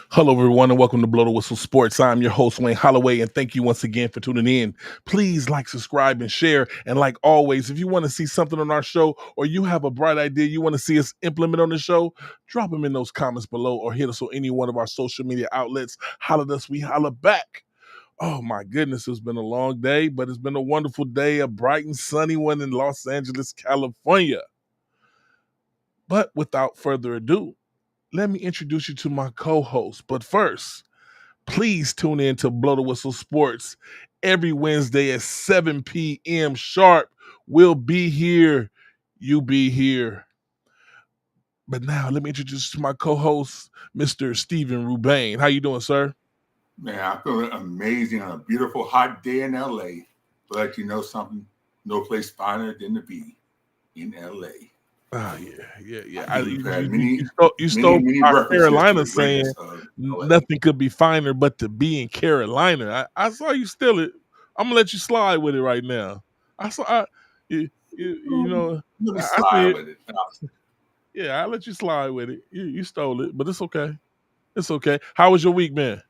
Hello, everyone, and welcome to Blow the Whistle Sports. I'm your host, Wayne Holloway, and thank you once again for tuning in. Please like, subscribe, and share. And like always, if you want to see something on our show or you have a bright idea you want to see us implement on the show, drop them in those comments below or hit us on any one of our social media outlets. Holler at us, we holler back. Oh my goodness, it's been a long day, but it's been a wonderful day, a bright and sunny one in Los Angeles, California. But without further ado, let me introduce you to my co-host. But first, please tune in to Blow the Whistle Sports every Wednesday at 7 p.m. sharp. We'll be here. You be here. But now let me introduce you to my co-host, Mr. Stephen Rubain. How you doing, sir? Man, I feel amazing on a beautiful hot day in LA. But you know something? No place finer than to be in LA. Oh, yeah. You stole many our references to Carolina the saying greatness of LA. nothing could be finer but to be in Carolina. I saw you steal it. I'm gonna let you slide with it right now. You know, Let me I see slide it. with it. Yeah, I'll let you slide with it. You stole it, but it's okay. It's okay. How was your week, man?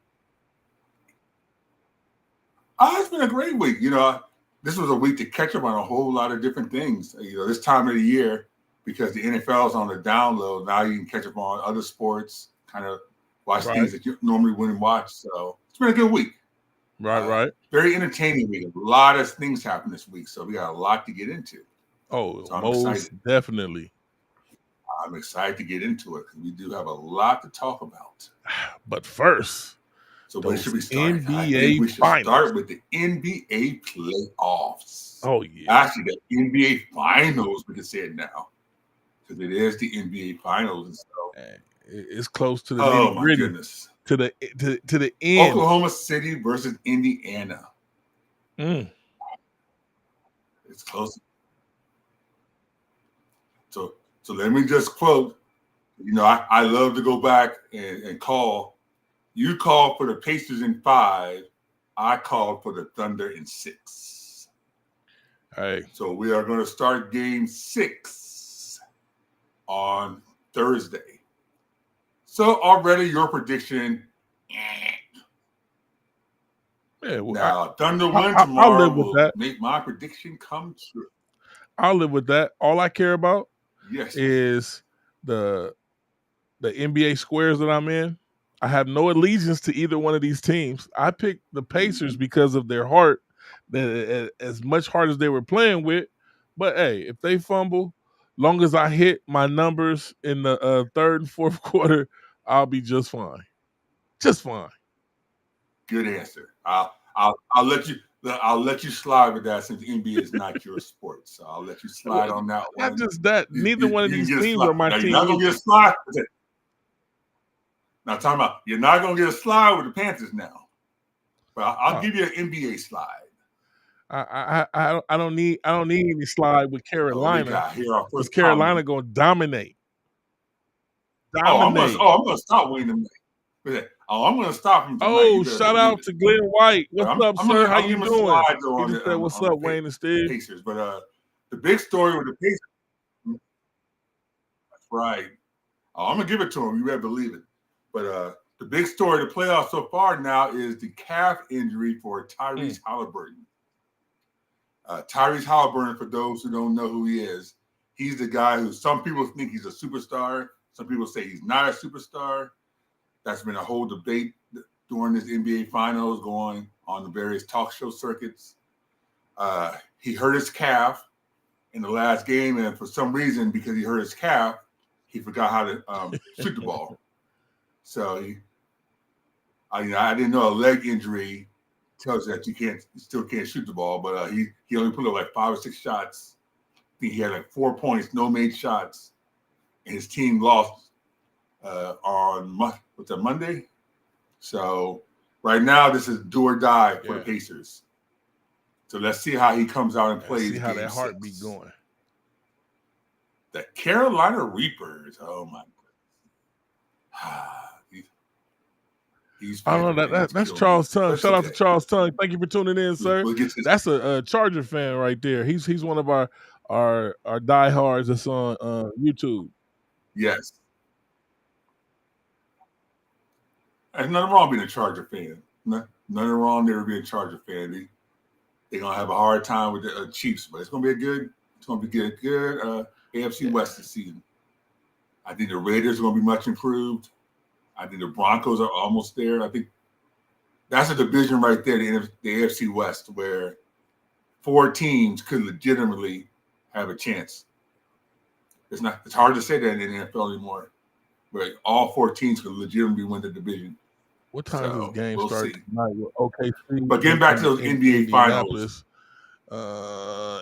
It's been a great week. You know, this was a week to catch up on a whole lot of different things. You know, this time of the year, because the NFL is on the download, now you can catch up on other sports, kind of watch things that you normally wouldn't watch. So it's been a good week. Right. Very entertaining week. A lot of things happened this week, so we got a lot to get into. Oh, so I'm most excited. definitely. I'm excited to get into it because we do have a lot to talk about. But first, so where should we start? NBA I think we should finals. start with the NBA playoffs. Oh yeah. Actually, the NBA finals, we can say it now. Because it is the NBA finals. And so it's close to the oh my goodness. To the end. Oklahoma City versus Indiana. It's close. So let me just quote. You know, I love to go back and call. You called for the Pacers in 5. I called for the Thunder in 6. Hey. So we are going to start game 6 on Thursday. So already your prediction. Yeah, well, now, Thunder win tomorrow. I'll live with that. Make my prediction come true. I'll live with that. All I care about yes, is the NBA squares that I'm in. I have no allegiance to either one of these teams. I picked the Pacers because of their heart, that as much heart as they were playing with. But hey, if they fumble, long as I hit my numbers in the third and fourth quarter, I'll be just fine. Just fine. Good answer. I'll let you. I'll let you slide with that since NBA is not your sport. So I'll let you slide on that one. Not just that. Neither one of these teams are my team. You're not gonna get a slide. Now, talking about you're not gonna get a slide with the Panthers now, but I'll give you an NBA slide. I don't need any slide with Carolina. Because Carolina gonna dominate. I'm gonna stop Wayne tonight. I'm gonna stop him tonight. Oh, shout out to Glenn White. What's up, sir? How you doing? He just said, "What's up, Wayne and Steve?" Pacers, but the big story with the Pacers. That's right. I'm gonna give it to him. You better believe it. But the big story of the playoffs so far now is the calf injury for Tyrese Halliburton. Tyrese Halliburton, for those who don't know who he is, he's the guy who some people think he's a superstar. Some people say he's not a superstar. That's been a whole debate during this NBA finals going on the various talk show circuits. He hurt his calf in the last game, and for some reason, because he hurt his calf, he forgot how to shoot the ball. So I didn't know a leg injury tells you that you still can't shoot the ball, but he only put up like 5 or 6 shots. I think he had like 4 points, no made shots, and his team lost on Monday. So right now, this is do or die for the Pacers. So let's see how he comes out and plays. See how that heartbeat going. The Carolina Reapers. Oh my God. I don't know that's Charles Tongue. Shout out to Charles Tongue. Thank you for tuning in, sir. That's a Charger fan right there. He's one of our diehards that's on YouTube. Yes. There's nothing wrong being a Charger fan. Nothing wrong there being a Charger fan. They're gonna have a hard time with the Chiefs, but it's gonna be good AFC West this season. I think the Raiders are gonna be much improved. I think the Broncos are almost there. I think that's a division right there, the AFC West, where 4 teams could legitimately have a chance. It's hard to say that in the NFL anymore, but all 4 teams could legitimately win the division. What time does this game start see. tonight with OKC? But getting back to those NBA finals,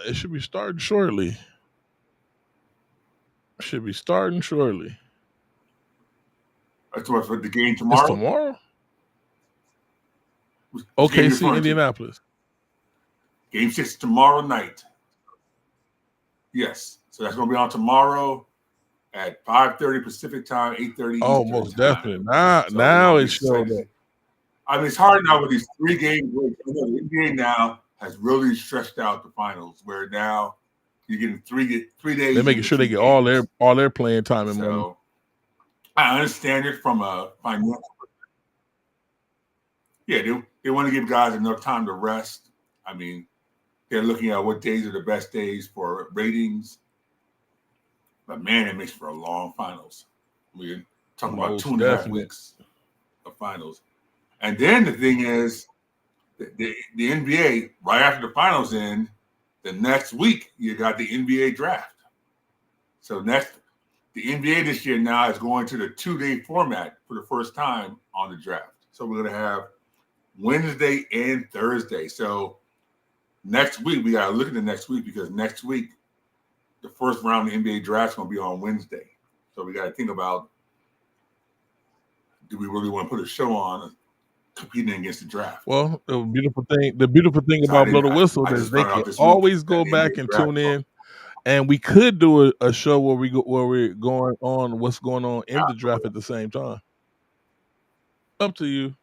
it should be starting shortly. That's what for the game tomorrow. It's tomorrow. OKC, Indianapolis. Game 6 tomorrow night. Yes, so that's going to be on tomorrow at 5:30 Pacific time, 8:30 Oh, Eastern most time. definitely. Now it's showing up. I mean, it's hard now with these 3 games. The NBA now has really stretched out the finals, where now you're getting 3 days. They're making sure they get all their playing time and money. I understand it from a financial perspective. Yeah, they want to give guys enough time to rest. I mean, they're looking at what days are the best days for ratings. But man, it makes for a long finals. We're talking about 2.5 weeks of finals. And then the thing is, the NBA, right after the finals end, the next week, you got the NBA draft. So the NBA this year now is going to the 2-day format for the first time on the draft. So we're going to have Wednesday and Thursday. So next week, we got to look at the next week, because next week, the first round of the NBA draft is going to be on Wednesday. So we got to think about, do we really want to put a show on competing against the draft? Well, the beautiful thing about Blow the Whistle is they can always go back and tune in, and we could do a show where we're going on what's going on in the draft at the same time. Up to you.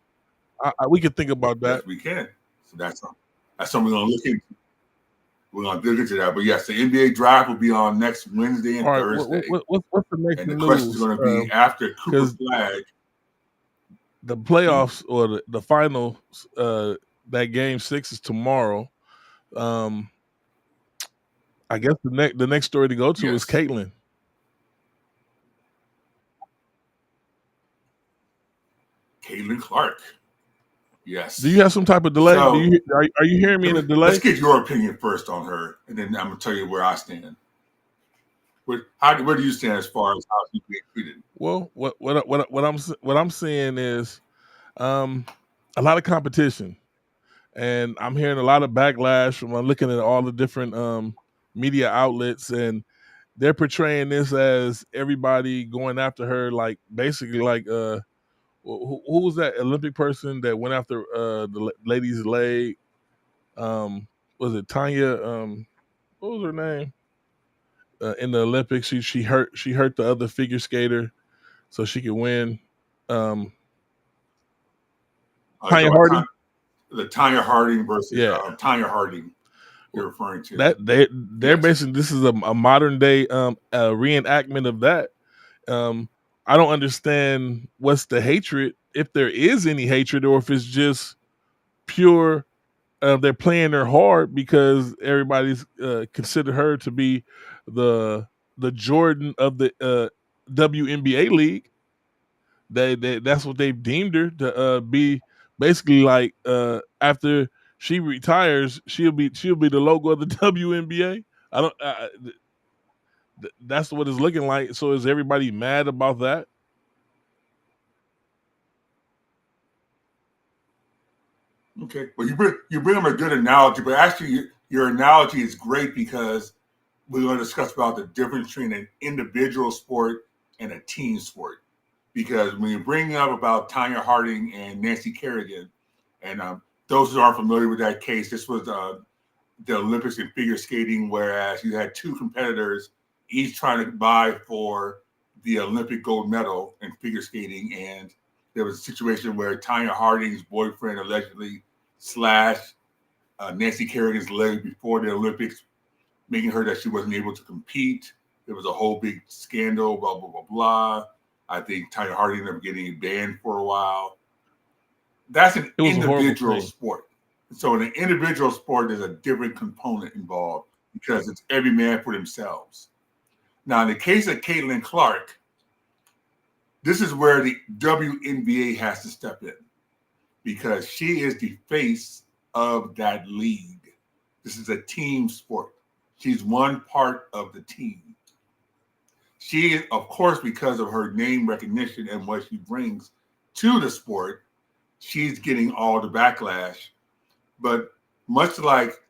We can think about that. Yes, we can. So that's something we're going to look into. We're going to dig into that. But yes, the NBA draft will be on next Wednesday and Thursday. What's the next and the news? question is going to be after Cooper Flag. The playoffs or the finals, that game 6 is tomorrow. I guess the next story to go to is Caitlin. Caitlin Clark. Yes. Do you have some type of delay? So, are you hearing me in a delay? Let's get your opinion first on her, and then I'm going to tell you where I stand. Where do you stand as far as how she's being treated? Well, what I'm seeing is a lot of competition, and I'm hearing a lot of backlash from looking at all the different media outlets, and they're portraying this as everybody going after her, like basically like who was that Olympic person that went after the lady's leg? Was it Tanya? What was her name? In the Olympics, she hurt the other figure skater so she could win. Tanya Harding. The Tanya Harding versus Tanya Harding. You're referring to that they're basically, this is a modern day reenactment of that. I don't understand what's the hatred, if there is any hatred, or if it's just pure. They're playing her hard because everybody's considered her to be the Jordan of the WNBA league. That's what they've deemed her to be. Basically, like after she retires, she'll be the logo of the WNBA. That's what it's looking like. So is everybody mad about that? Okay, well, you bring up a good analogy, but actually your analogy is great, because we're going to discuss about the difference between an individual sport and a team sport. Because when you bring up about Tanya Harding and Nancy Kerrigan, and those who aren't familiar with that case, this was the Olympics in figure skating, whereas you had 2 competitors each trying to vie for the Olympic gold medal in figure skating, and there was a situation where Tanya Harding's boyfriend allegedly slashed Nancy Kerrigan's leg before the Olympics, making her that she wasn't able to compete. There was a whole big scandal, blah, blah, blah, blah. I think Tanya Harding ended up getting banned for a while. that's an It was a horrible individual thing. sport. So in an individual sport, there's a different component involved because it's every man for themselves. Now, in the case of Caitlin Clark, this is where the WNBA has to step in because she is the face of that league. This is a team sport. She's one part of the team. She, of course, because of her name recognition and what she brings to the sport, she's getting all the backlash. But much like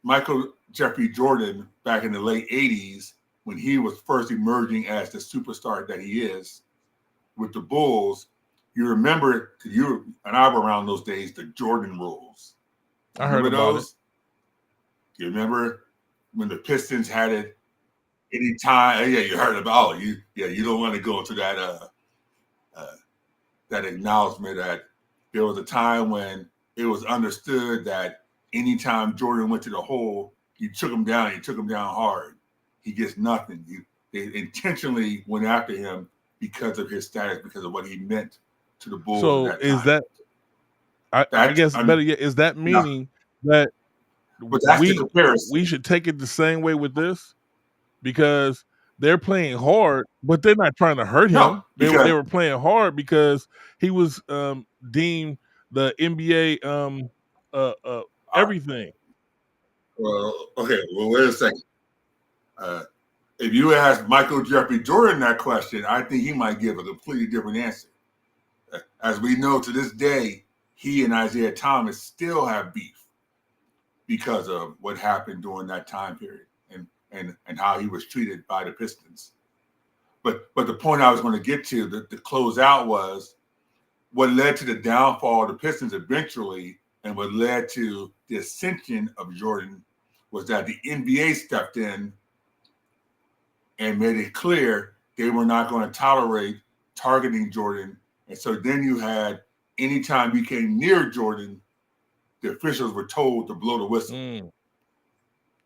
Michael Jeffrey Jordan back in the late 80s, when he was first emerging as the superstar that he is with the Bulls, you remember, because you and I were around those days, the Jordan rules. I heard about those? You remember when the Pistons had it anytime? Yeah, you heard about you don't want to go into that that acknowledgement that there was a time when it was understood that anytime Jordan went to the hole, you took him down hard. He gets nothing. They intentionally went after him because of his status, because of what he meant to the Bulls So at that is time. I guess better yet, is that meaning that but that's the comparison. we should take it the same way with this? Because they're playing hard, but they're not trying to hurt him. They were playing hard because he was deemed the NBA everything. Well, okay. Well, wait a second. If you ask Michael Jeffrey Jordan that question, I think he might give a completely different answer. As we know to this day, he and Isaiah Thomas still have beef because of what happened during that time period and how he was treated by the Pistons. But the point I was going to get to, the close out, was what led to the downfall of the Pistons eventually, and what led to the ascension of Jordan was that the NBA stepped in and made it clear they were not going to tolerate targeting Jordan. And so then you had, anytime you came near Jordan, the officials were told to blow the whistle.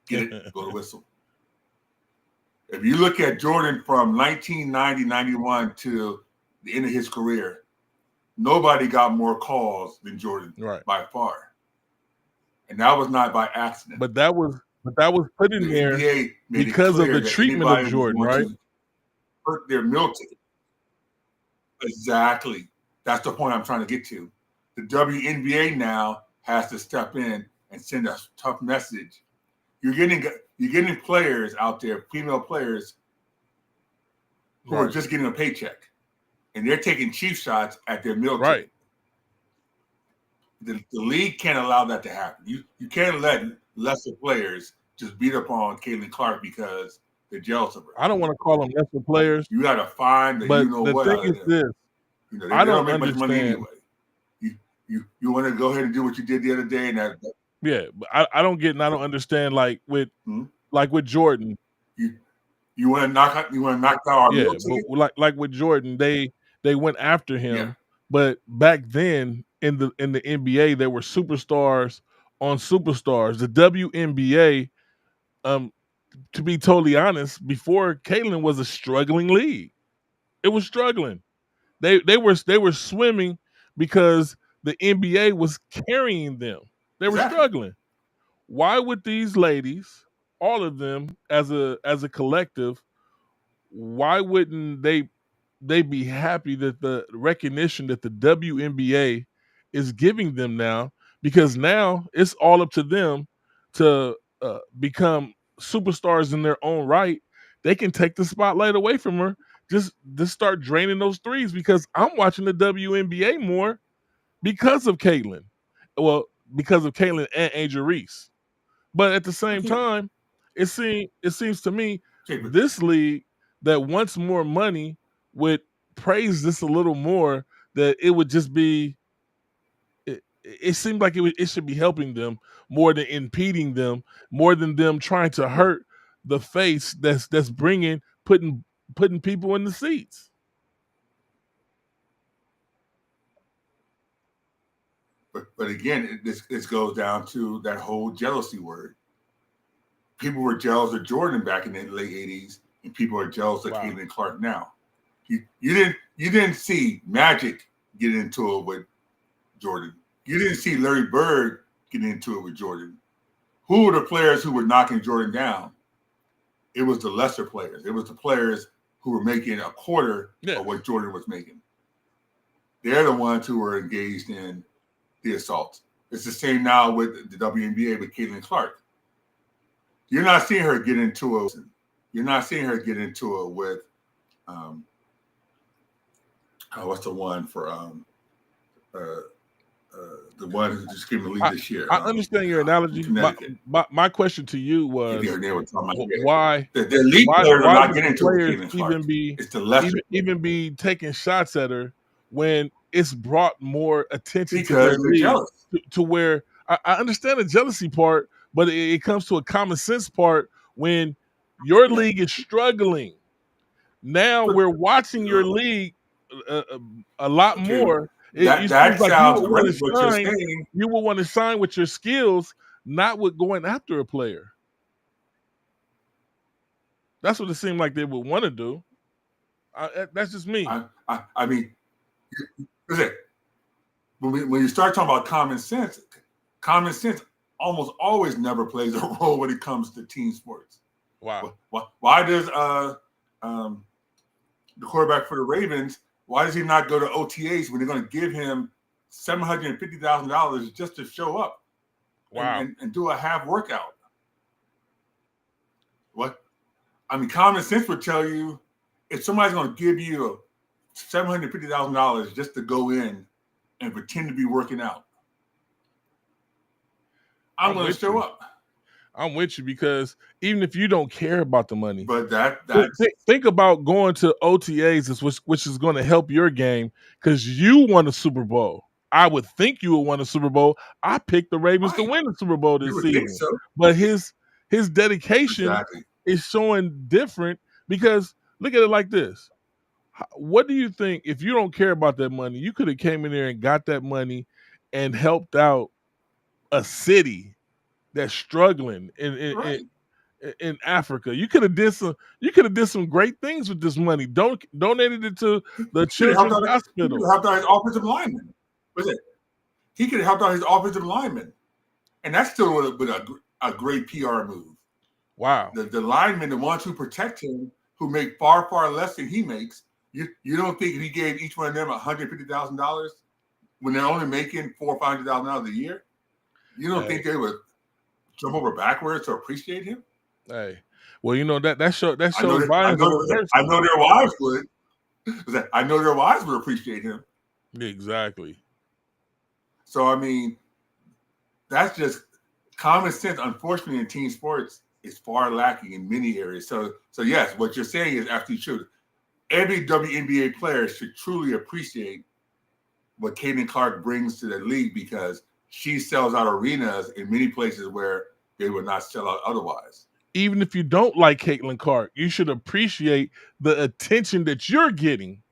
Get it? Blow the whistle. If you look at Jordan from 1990, 91 to the end of his career, nobody got more calls than Jordan, by far. And that was not by accident. But that was put in there NBA because of the treatment of Jordan, right? Hurt their Milton. Exactly. That's the point I'm trying to get to. The WNBA now has to step in and send a tough message. You're getting players out there, female players, who are just getting a paycheck, and they're taking cheap shots at their Milton. Right. The league can't allow that to happen. You can't let lesser players just beat up on Caitlin Clark because they're jealous of her. I don't want to call them lesser players. You got to find the but you know the what thing out is of them. this. They don't make much money anyway. You want to go ahead and do what you did the other day, and that. Yeah, but I don't get and I don't understand like with Jordan. You want to knock out our but like with Jordan, they went after him. Yeah. But back then in the NBA, there were superstars on superstars. The WNBA, to be totally honest, before Caitlin was a struggling league. It was struggling. They were swimming because the NBA was carrying them. They were struggling. Why would these ladies, all of them as a collective, why wouldn't they be happy that the recognition that the WNBA is giving them now? Because now it's all up to them to become superstars in their own right. They can take the spotlight away from her. Just start draining those threes, because I'm watching the WNBA more because of Caitlin. Well, because of Caitlin and Angel Reese. But at the same time, it seems to me this league that wants more money would praise this a little more, that it would just be it seemed like it should be helping them more than impeding them, more than them trying to hurt the face that's putting people in the seats. But again, this goes down to that whole jealousy word. People were jealous of Jordan back in the late 80s, and people are jealous of Caitlin Clark now. You didn't see Magic get into it with Jordan. You didn't see Larry Bird get into it with Jordan. Who were the players who were knocking Jordan down? It was the lesser players. It was the players who were making a quarter of what Jordan was making. They're the ones who were engaged in the assault. It's the same now with the WNBA with Caitlin Clark. You're not seeing her get into it. You're not seeing her get into it with what's the one for the one who just came to lead this year. I understand your analogy. My question to you was why the league players are not getting into players Caitlin Clark. It's the lesser even be taking shots at her when it's brought more attention because to their league to where I understand the jealousy part, but it comes to a common sense part when your league is struggling. Now we're watching your league a lot more. That sounds great. What you're saying, you will want to shine with your skills, not with going after a player. That's what it seemed like they would want to do. That's just me. I mean, listen, when you start talking about common sense almost always never plays a role when it comes to team sports. Wow. Why does the quarterback for the Ravens, why does he not go to OTAs when they're going to give him $750,000 just to show up and do a half workout? What? I mean, common sense would tell you if somebody's going to give you $750,000 just to go in and pretend to be working out, I'm going to show up. I'm with you because even if you don't care about the money, but think about going to OTAs, which is going to help your game because you won a Super Bowl. I would think you would win a Super Bowl. I picked the Ravens to win the Super Bowl this season, but his dedication is showing different because look at it like this. What do you think if you don't care about that money? You could have came in there and got that money and helped out a city that's struggling in Africa. You could have did some great things with this money. Donated it to the children's hospital. He could have helped out his offensive lineman. He could have helped out his offensive lineman, and that's still would have been a great PR move. Wow. The linemen, the ones who protect him, who make far less than he makes. You don't think if he gave each one of them $150,000 when they're only making $400,000 or $500,000 a year? You don't think they would jump over backwards to appreciate him? Hey, well, you know that shows bias. I know their wives would. I know their wives would appreciate him. Exactly. So I mean, that's just common sense. Unfortunately, in team sports, is far lacking in many areas. So yes, what you're saying is absolutely true. Every WNBA player should truly appreciate what Caitlin Clark brings to the league because she sells out arenas in many places where they would not sell out otherwise. Even if you don't like Caitlin Clark, you should appreciate the attention that you're getting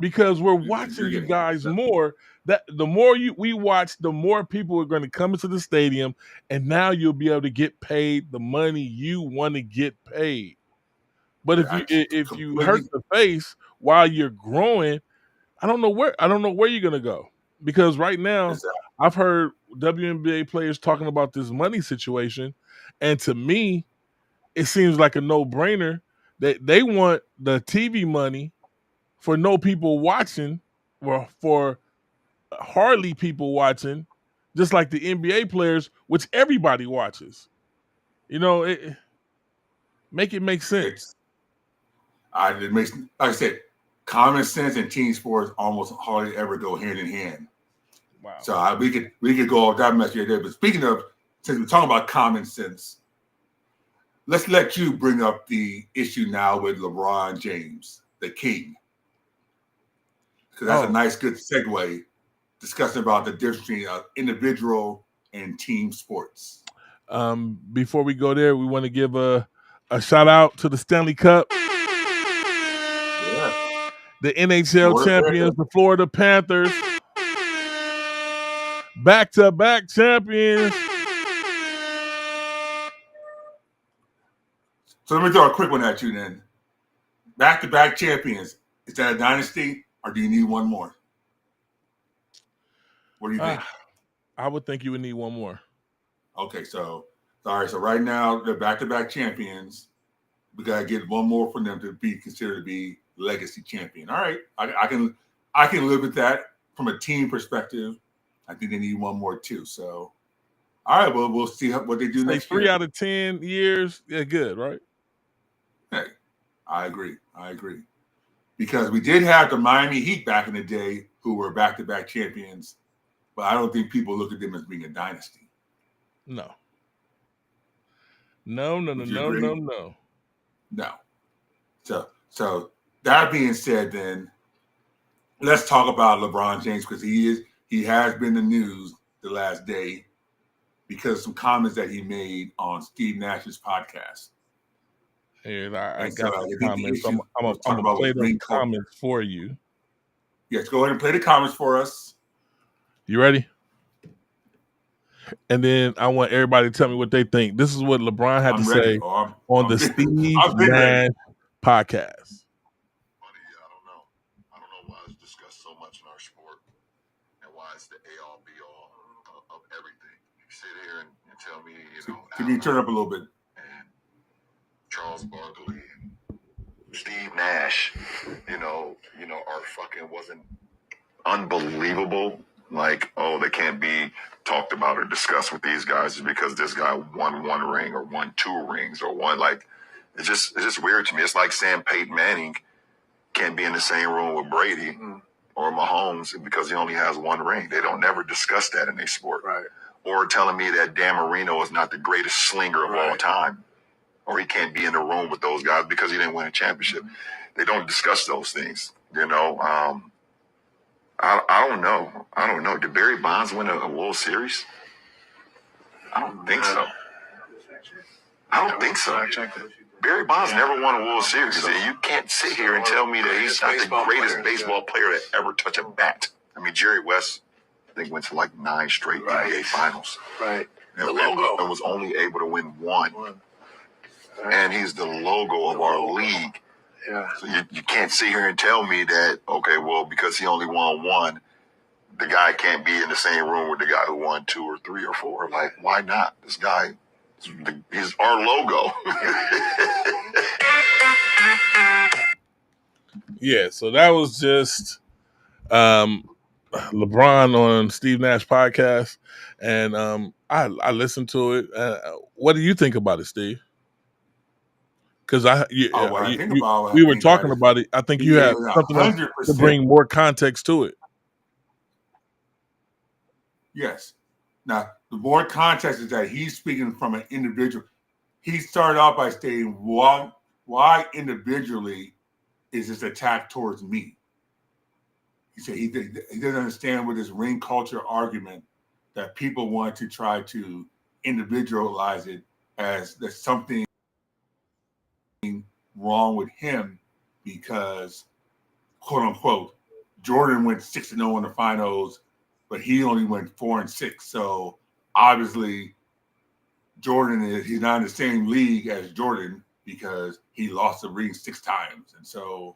because we're watching you guys more. That the more we watch, the more people are going to come into the stadium, and now you'll be able to get paid the money you want to get paid. But if you hurt the face while you're growing, I don't know where you're going to go because right now I've heard WNBA players talking about this money situation, and to me, it seems like a no-brainer that they want the TV money for no people watching or for hardly people watching, just like the NBA players, which everybody watches. You know, make it make sense. It makes, like I said, common sense and team sports almost hardly ever go hand in hand. Wow. So we could go off that mess here. But speaking of, since we're talking about common sense, let's let you bring up the issue now with LeBron James, the king. Because that's a nice, good segue discussing about the difference between individual and team sports. Before we go there, we want to give a shout out to the Stanley Cup. Yeah. The NHL champions, the Florida Panthers. Back-to-back champions. So let me throw a quick one at you then. Back-to-back champions. Is that a dynasty or do you need one more? What do you think? I would think you would need one more. Okay, so all right. So right now they're back-to-back champions. We gotta get one more for them to be considered to be legacy champion. All right, I can live with that from a team perspective. I think they need one more too. So, all right, well, we'll see what they do Say next 3 year. out of 10 years, yeah, good, right? Hey, I agree. Because we did have the Miami Heat back in the day who were back-to-back champions, but I don't think people look at them as being a dynasty. No. Would you agree? No. No. So that being said, then let's talk about LeBron James because he has been in the news the last day because of some comments that he made on Steve Nash's podcast. And I And got so I the think the comments. I'm issue was talking gonna about play was those ring culture. comments for you. Yes, go ahead and play the comments for us. You ready? And then I want everybody to tell me what they think. This is what LeBron had to say on the Steve Nash podcast. I don't know why it's discussed so much in our sport and why it's the A-all, B-all of everything. You sit here and tell me, Can you turn up a little bit? And Charles Barkley and Steve Nash, are fucking wasn't unbelievable. Like, oh, they can't be talked about or discussed with these guys just because this guy won one ring or won 2 rings or one, like, it's just weird to me. It's like saying Peyton Manning can't be in the same room with Brady or Mahomes because he only has 1 ring. They don't never discuss that in their sport. Right. Or telling me that Dan Marino is not the greatest slinger of all time, or he can't be in the room with those guys because he didn't win a championship. They don't discuss those things, I don't know. Did Barry Bonds win a World Series? I don't think so. Barry Bonds never won a World Series. And you can't sit here and tell me that he's not the greatest baseball player to ever touch a bat. I mean, Jerry West, I think, went to like 9 straight NBA finals. Right. And was only able to win 1. And he's the logo of our league. Yeah. So you can't sit here and tell me that, okay, well, because he only won 1, the guy can't be in the same room with the guy who won 2 or 3 or 4. Like, why not? This guy, he's our logo. Yeah, so that was just LeBron on Steve Nash podcast, and I listened to it. What do you think about it, Steve? Because we were talking about it. I think you had something else to bring more context to it. Yes. Now, the more context is that he's speaking from an individual. He started off by stating, why individually is this attack towards me? He said he doesn't understand with this ring culture argument that people want to try to individualize it as there's something wrong with him because, quote unquote, Jordan went 6-0 in the finals, but he only went 4-6. So obviously, he's not in the same league as Jordan because he lost the ring 6 times. And so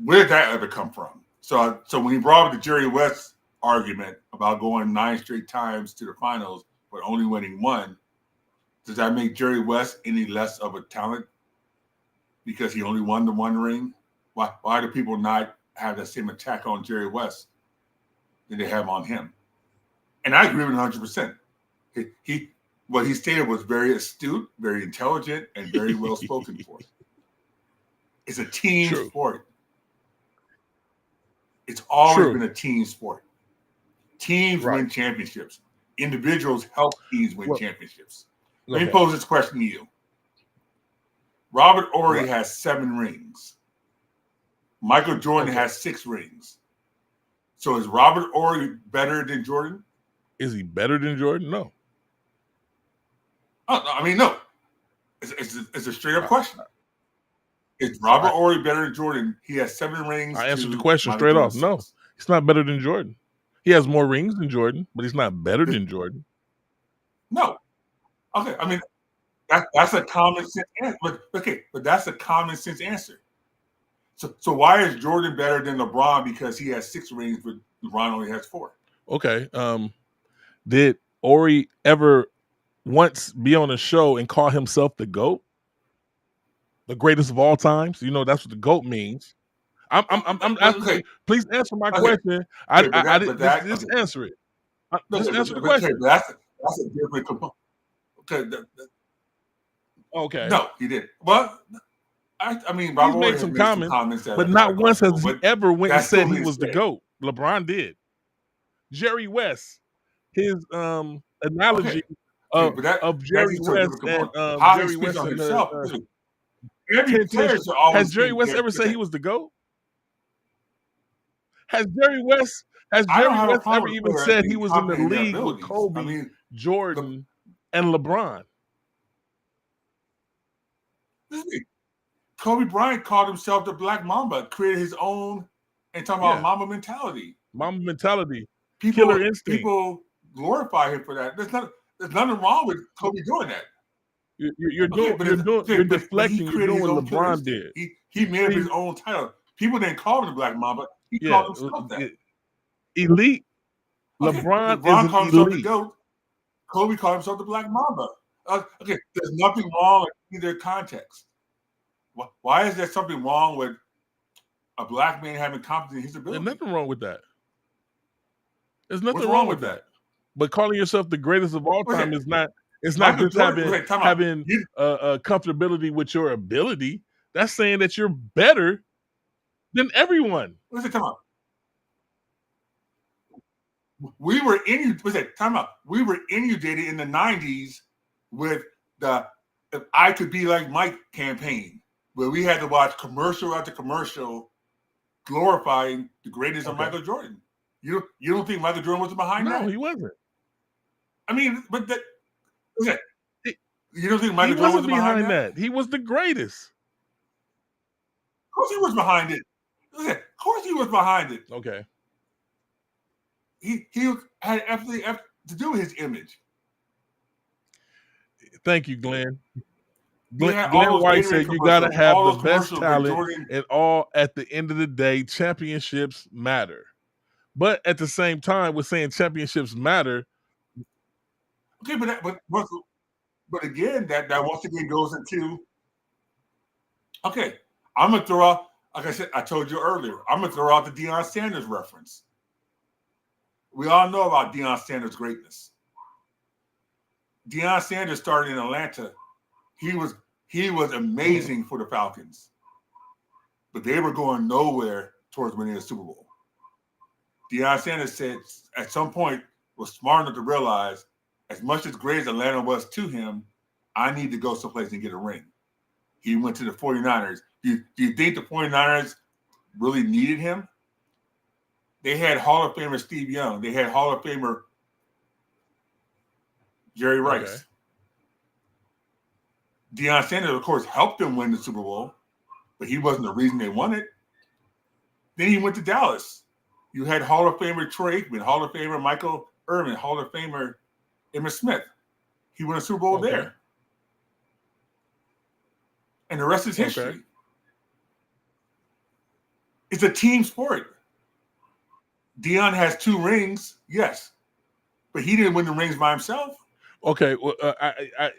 where did that ever come from? So when he brought up the Jerry West argument about going 9 straight times to the finals but only winning 1, does that make Jerry West any less of a talent because he only won the 1 ring? Why do people not have that same attack on Jerry West that they have on him? And I agree with 100%. What he stated was very astute, very intelligent, and very well spoken for. It's a team sport. It's always been a team sport. Teams win championships. Individuals help teams win championships. Let me pose this question to you. Robert Horry has 7 rings. Michael Jordan has 6 rings. So is Robert Horry better than Jordan? Is he better than Jordan? No. Oh, no, I mean, no. It's a straight up question. Is Robert Horry better than Jordan? He has 7 rings. I answered the question straight off. No, he's not better than Jordan. He has more rings than Jordan, but he's not better than Jordan. No. Okay, I mean, that's a common sense answer. But that's a common sense answer. So why is Jordan better than LeBron because he has 6 rings, but LeBron only has 4? Okay. Did Ori ever once be on a show and call himself the GOAT? The greatest of all times? You know, that's what the GOAT means. I'm asking Okay. you, please answer my Okay. question. Okay, I didn't just okay. answer it. Okay, Just answer the okay, question. that's a different component. Okay, Okay. no, he didn't. Well, I mean, He's Bob Ori made has some made some comments, comments that but are kind not of once has questionable, he but ever went and that's still said he being was the said. GOAT. LeBron did. Jerry West, his Okay, analogy okay, but that Jerry leads to a West different and component. How he Jerry speaks West on and himself. Listen, every 10 player should should has always Jerry think West that. ever said he Listen, was the GOAT? Has Jerry West I don't have a ever problem with a even player said he being was in the confident in their league with abilities. I Kobe, mean, Jordan, and LeBron? listen, Kobe Bryant called himself the Black Mamba, created his own, and talking about Yeah. Mamba mentality. Mamba mentality. Killer instinct. People glorify him for that. There's nothing wrong with Kobe doing that. You're But deflecting. he You're created doing his what own killer LeBron instinct. did. He made up his own title. People didn't call him the Black Mamba. He Yeah, called himself that. elite. Okay, LeBron is LeBron an called himself the elite. GOAT. Kobe called himself the Black Mamba. Okay, there's nothing wrong with either context. Why is there something wrong with a black man having confidence in his ability? There's nothing wrong with that. There's nothing wrong with that. But calling yourself the greatest of all time is not. It's not Michael just Jordan, having comfortability with your ability. That's saying that you're better than everyone. Listen, come on. We were We were inundated in the 90s with the "If I Could Be Like Mike" campaign, where we had to watch commercial after commercial glorifying the greatness of Michael Jordan. You don't think Michael Jordan was behind that? No, he wasn't. I mean, but that. Okay. You don't think Michael Jordan was behind that? He was the greatest. Of course he was behind it. Listen, of course he was behind it. Okay. He had everything to do with his image. Thank you, Glenn. Glenn White said you got to have the best talent, and all at the end of the day, championships matter. But at the same time, we're saying championships matter. Okay, but again, that once again goes into. Okay, I'm gonna throw out. Like I said, I told you earlier, I'm gonna throw out the Deion Sanders reference. We all know about Deion Sanders' greatness. Deion Sanders started in Atlanta. He was amazing for the Falcons, but they were going nowhere towards winning the Super Bowl. Deion Sanders said at some point was smart enough to realize, as much as great as Atlanta was to him, I need to go someplace and get a ring. He went to the 49ers. Do you think the 49ers really needed him? They had Hall of Famer Steve Young. They had Hall of Famer Jerry Rice. Okay. Deion Sanders, of course, helped them win the Super Bowl, but he wasn't the reason they won it. Then he went to Dallas. You had Hall of Famer Troy Aikman, Hall of Famer Michael Irvin, Hall of Famer Emmitt Smith. He won a Super Bowl there. And the rest is history. Okay. It's a team sport. Deion has 2 rings, yes, but he didn't win the rings by himself. Okay, well, I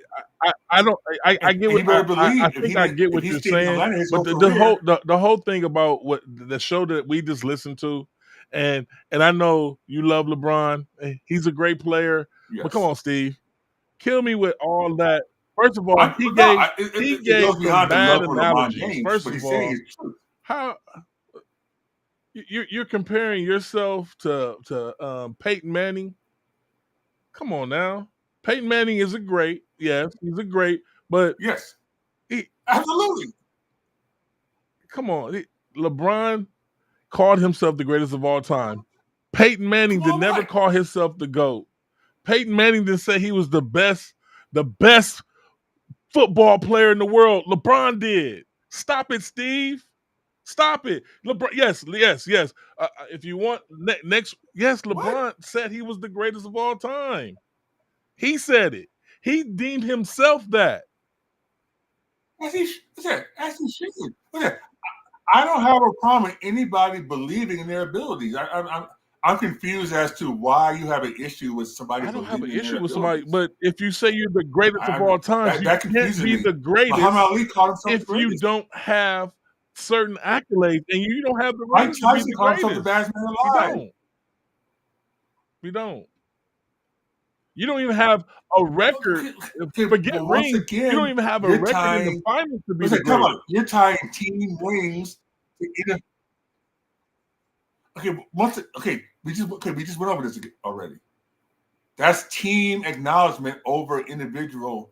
get what I think I get what you're saying, but the whole thing about what the show that we just listened to, and I know you love LeBron, he's a great player, but come on, Steve, kill me with all that. First of all, he gave some bad analogies. First of all, how you're comparing yourself to Peyton Manning? Come on now. Peyton Manning is a great. Yes, he's a great. But yes, absolutely. Come on, LeBron called himself the greatest of all time. Peyton Manning did never call himself the GOAT. Peyton Manning didn't say he was the best football player in the world. LeBron did. Stop it, Steve. Stop it. LeBron. Yes. If you want next, yes, LeBron said he was the greatest of all time. He said it. He deemed himself that. As he should. I don't have a problem with anybody believing in their abilities. I'm confused as to why you have an issue with somebody. I don't have an believing in issue their with somebody, abilities. but if you say you're the greatest of all times, you that can't confuses be me. the greatest Muhammad Ali called himself the if you greatest. don't have certain accolades and you don't have the Mike reins to be Tyson the called himself the greatest. baddest man You alive. don't. You don't. You don't even have a record. Okay, Forget well, once rings. again, You don't even have a you're record in the tying. finals to be the Listen, come greatest. on, you're tying team rings to either. Okay, we just went over this already. That's team acknowledgement over individual.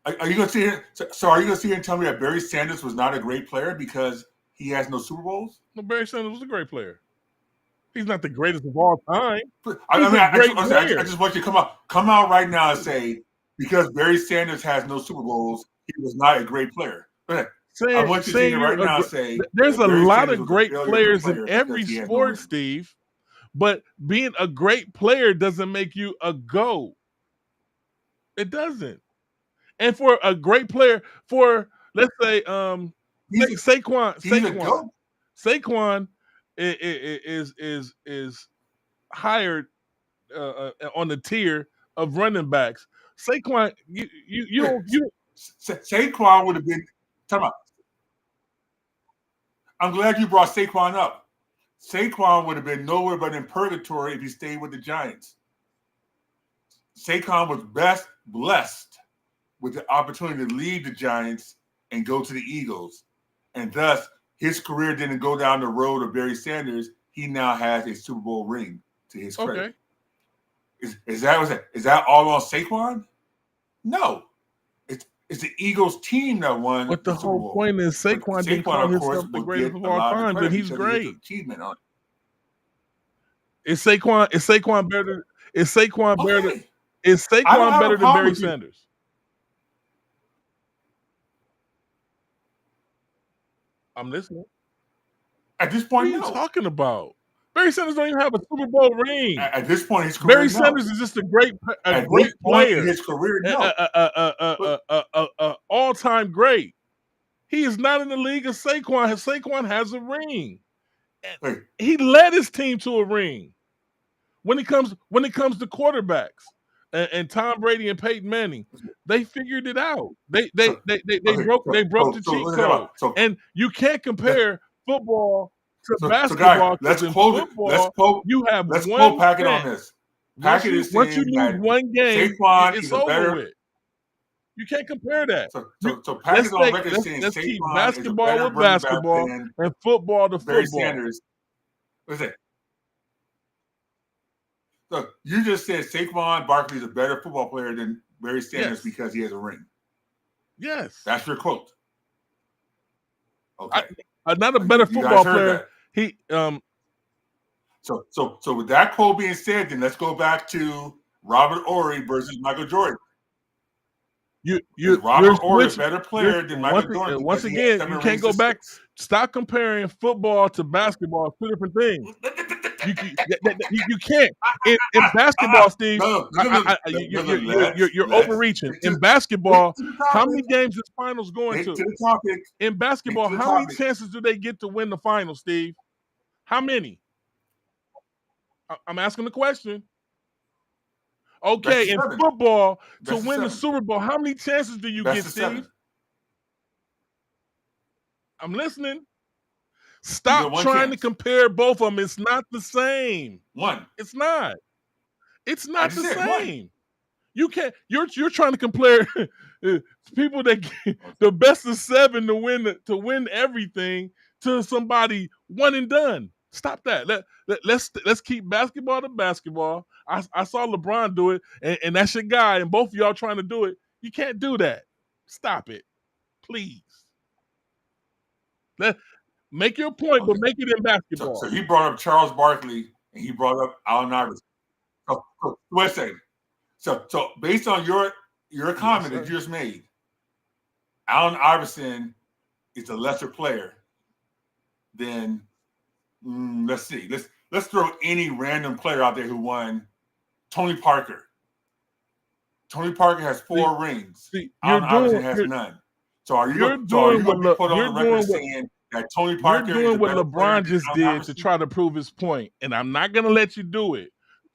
Are you going to sit here? So are you going to sit here and tell me that Barry Sanders was not a great player because he has no Super Bowls? No, Barry Sanders was a great player. He's not the greatest of all time. I just want you to come out right now and say because Barry Sanders has no Super Bowls, he was not a great player. I want you to sit here right now and say there's a lot of great players in player every because he had no sport, ring. Steve. But being a great player doesn't make you a GOAT. It doesn't. And for a great player, for let's say Saquon is hired on the tier of running backs. Saquon, you don't. Saquon would have been. Come on. I'm glad you brought Saquon up. Saquon would have been nowhere but in purgatory if he stayed with the Giants. Saquon was best blessed with the opportunity to leave the Giants and go to the Eagles. And thus, his career didn't go down the road of Barry Sanders. He now has a Super Bowl ring to his credit. Okay. Is that all on Saquon? No. It's the Eagles team that won. But the whole Bowl. point is Saquon didn't call himself the greatest of all time, and he's great. Achievement on it. Is Saquon better? Is Saquon better? Is Saquon better than Barry Sanders? I'm listening. At this point, what are you talking about? Barry Sanders don't even have a Super Bowl ring. At this point in his career, Barry Sanders is just a great player. In his career, all-time great. He is not in the league of Saquon. Saquon has a ring. He led his team to a ring. When it comes to quarterbacks and Tom Brady and Peyton Manning, they figured it out. They broke the cheat code. And you can't compare football to basketball. Let's quote. You have let's one quote Packett on this. Packett is once you lose one game, it's over with. You can't compare that. So Packett's on record saying let's Saquon keep is basketball a better with basketball and football to Barry football. Sanders. What's it? So you just said Saquon Barkley is a better football player than Barry Sanders because he has a ring. Yes. That's your quote. Okay. Not a better football player. He So with that quote being said, then let's go back to Robert Ory versus Michael Jordan. Robert Ory a better player than Michael Jordan? Once again, you can't go back. Stop comparing football to basketball. Two different things. You can't. In basketball, Steve, you're overreaching. In basketball, how many games is finals going to? In basketball, how many chances do they get to win the finals, Steve? How many? I'm asking the question. Okay, in football, to win the Super Bowl, how many chances do you get, Steve? I'm listening. Stop trying to compare both of them. It's not the same. It's not. It's not the same. You can't. You're trying to compare people that get the best of 7 to win everything to somebody one and done. Stop that. Let's keep basketball to basketball. I saw LeBron do it, and that's your guy, and both of y'all trying to do it. You can't do that. Stop it, please. Make your point, but make it in basketball. So he brought up Charles Barkley, and he brought up Allen Iverson. So wait a second. So based on your comment that you just made, Allen Iverson is a lesser player than let's see. Let's throw any random player out there who won. Tony Parker. Tony Parker has 4 rings. Allen Iverson has none. So are you going to be put on the record saying that Tony Parker you're doing is what a better player LeBron just did to try to prove his point, and I'm not going to let you do it.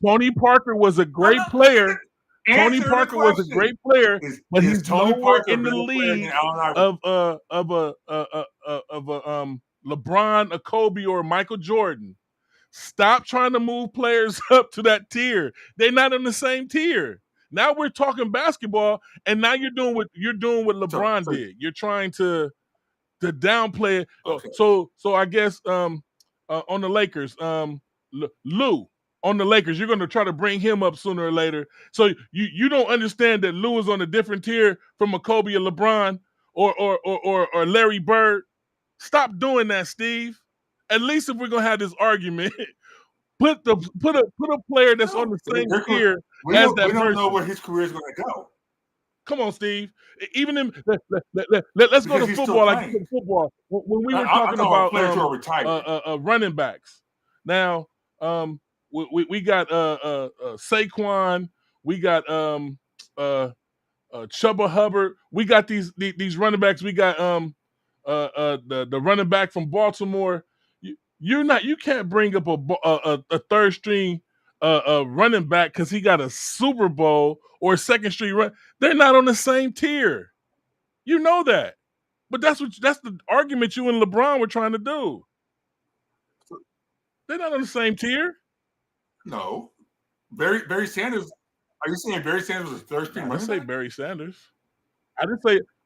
Tony Parker was a great player. Tony Parker was a great player, but he's nowhere in the league of LeBron, a Kobe, or Michael Jordan. Stop trying to move players up to that tier. They're not in the same tier. Now we're talking basketball, and now you're doing what LeBron did. You're trying to downplay it. Okay. So I guess on the Lakers, Lou on the Lakers, you're going to try to bring him up sooner or later. So you don't understand that Lou is on a different tier from a Kobe or LeBron or Larry Bird. Stop doing that, Steve. At least if we're gonna have this argument, put a player that's on the same tier as that person. We don't know where his career is going to go. Come on, Steve. Even in let's go to football. Like football, when we were talking about players who are retired, running backs. Now, we got Saquon. We got Chuba Hubbard. We got these running backs. We got the running back from Baltimore. You can't bring up a third string running back because he got a Super Bowl or a second string run. They're not on the same tier. You know that. But that's the argument you and LeBron were trying to do. They're not on the same tier. No. Barry Sanders. Are you saying Barry Sanders was a third string running back? I didn't say Barry Sanders.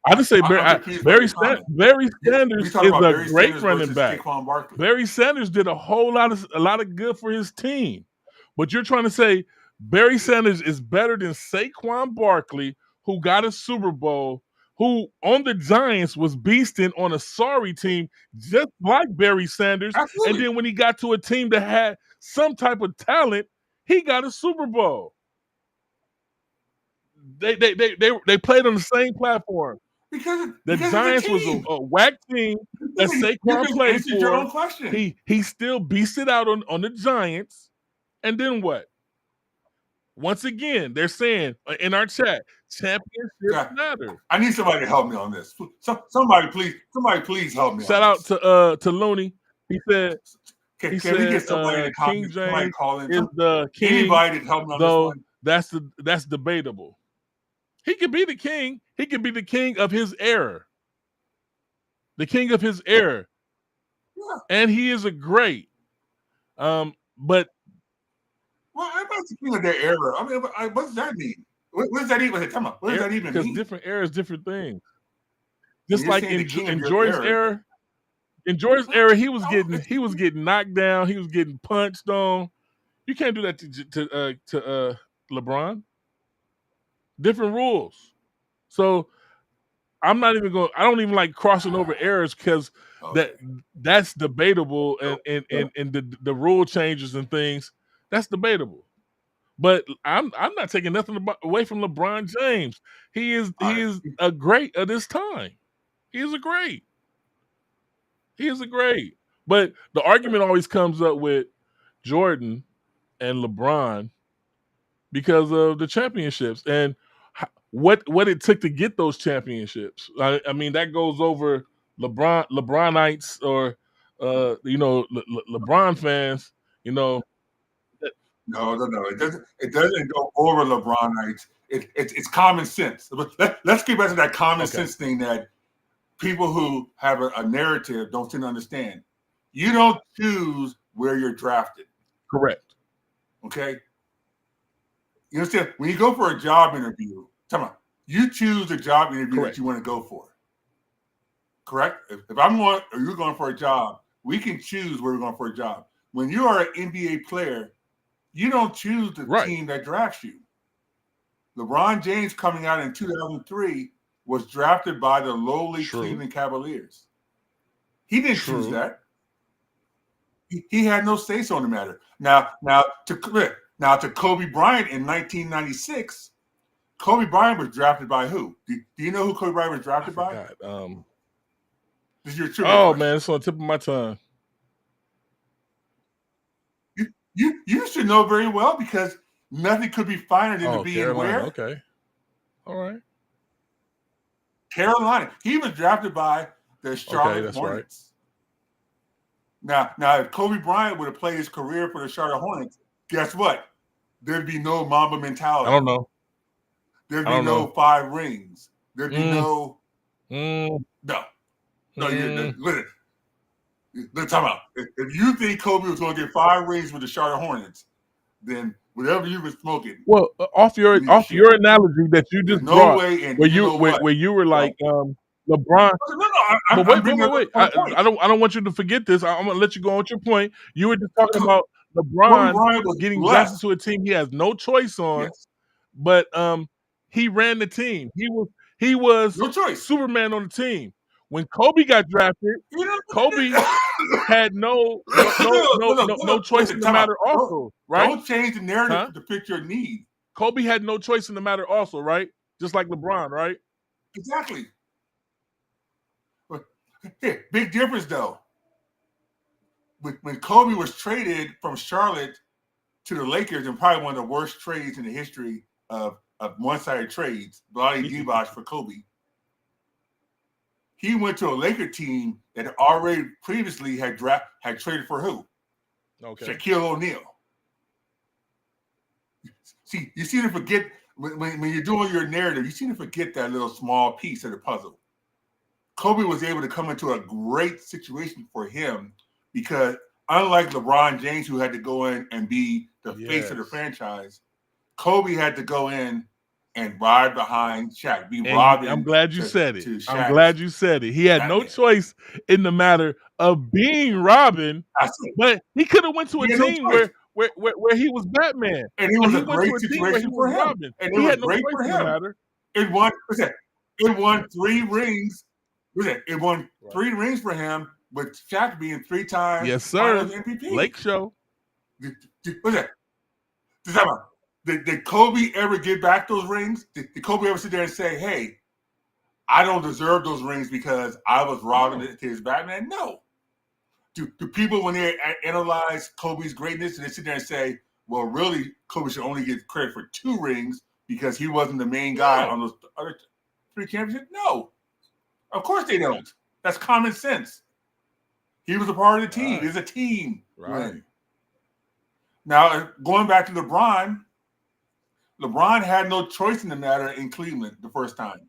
I didn't say Barry Sanders is a great running back. Barry Sanders did a lot of good for his team. But you're trying to say Barry Sanders is better than Saquon Barkley, who got a Super Bowl, who on the Giants was beasting on a sorry team, just like Barry Sanders. Absolutely. And then when he got to a team that had some type of talent, he got a Super Bowl. They played on the same platform. Because the Giants was a whack team that Saquon played for. He still beasted out on the Giants. And then what? Once again, they're saying in our chat, championships matter. I need somebody to help me on this. Somebody please help me. Shout out to Looney. He said, Can we get somebody in the comments? King James call in? is the king. Anybody to help me on this one? That's debatable. He could be the king. He could be the king of his era. The king of his era. Yeah. And he is a great. But I'm not the king of their era. I mean, what does that mean? What does that even mean? What does that even mean? Because different eras, different things. Just like in Jordan's era. In Jordan's era, he was getting knocked down. He was getting punched on. You can't do that to LeBron. Different rules. So I'm not even going. I don't even like crossing over eras because that's debatable, and the rule changes and things. That's debatable. But I'm not taking nothing away from LeBron James. He is a great of this time. He is a great. But the argument always comes up with Jordan and LeBron because of the championships and what it took to get those championships. I mean, that goes over LeBronites or LeBron fans. No. It doesn't go over LeBronites. It's common sense. Let's get back to that common sense thing that people who have a narrative don't seem to understand. You don't choose where you're drafted. Correct. Okay. You understand? When you go for a job interview, you choose the job interview that you want to go for. Correct? If I'm going or you're going for a job, we can choose where we're going for a job. When you are an NBA player, you don't choose the team that drafts you. LeBron James coming out in 2003 was drafted by the lowly Cleveland Cavaliers. He didn't choose that. He had no say-so on the matter. Now to Kobe Bryant in 1996, Kobe Bryant was drafted by who? Do you know who Kobe Bryant was drafted by? This is your trivia question. Man, it's on the tip of my tongue. You should know very well because nothing could be finer than to be in where. Okay. All right. Carolina. He was drafted by the Charlotte Hornets. Right. Now, if Kobe Bryant would have played his career for the Charlotte Hornets, guess what? There'd be no Mamba mentality. I don't know. There'd be no 5 rings. There'd be no. Listen. Let's talk about. If you think Kobe was going to get 5 rings with the Charlotte Hornets, then whatever you were smoking. Well, off your analogy that you just brought, where you were like LeBron. Wait. I don't want you to forget this. I'm gonna let you go on with your point. You were just talking about LeBron getting drafted to a team he has no choice on, but he ran the team. He was no choice. Superman on the team. When Kobe got drafted, Kobe had no choice in the matter also, right? Don't change the narrative to fit your need. Kobe had no choice in the matter also, right? Just like LeBron, right? Exactly. But big difference though. When Kobe was traded from Charlotte to the Lakers, and probably one of the worst trades in the history of one-sided trades, Vlade Divac for Kobe. He went to a Laker team that already previously had traded for who? Okay. Shaquille O'Neal. See, you seem to forget when you're doing your narrative, you seem to forget that little small piece of the puzzle. Kobe was able to come into a great situation for him because unlike LeBron James, who had to go in and be the face of the franchise, Kobe had to go in and ride behind Shaq. I'm glad you said it. I'm glad you said it. He had no choice in the matter of being Robin, but he could have went to a team where he was Batman. And it was a great situation for him. Robin. And it was great for him. It won 3 rings. It won 3 rings for him, with Shaq being 3 times Finals MVP. Lake Show. What's that? Did Kobe ever get back those rings? Did Kobe ever sit there and say, hey, I don't deserve those rings because I was Robin to his Batman? No. Do people, when they analyze Kobe's greatness, and they sit there and say, well, really, Kobe should only get credit for 2 rings because he wasn't the main guy on those other 3 championships? No. Of course they don't. That's common sense. He was a part of the team. It's a team. Right. Now, going back to LeBron had no choice in the matter in Cleveland the first time.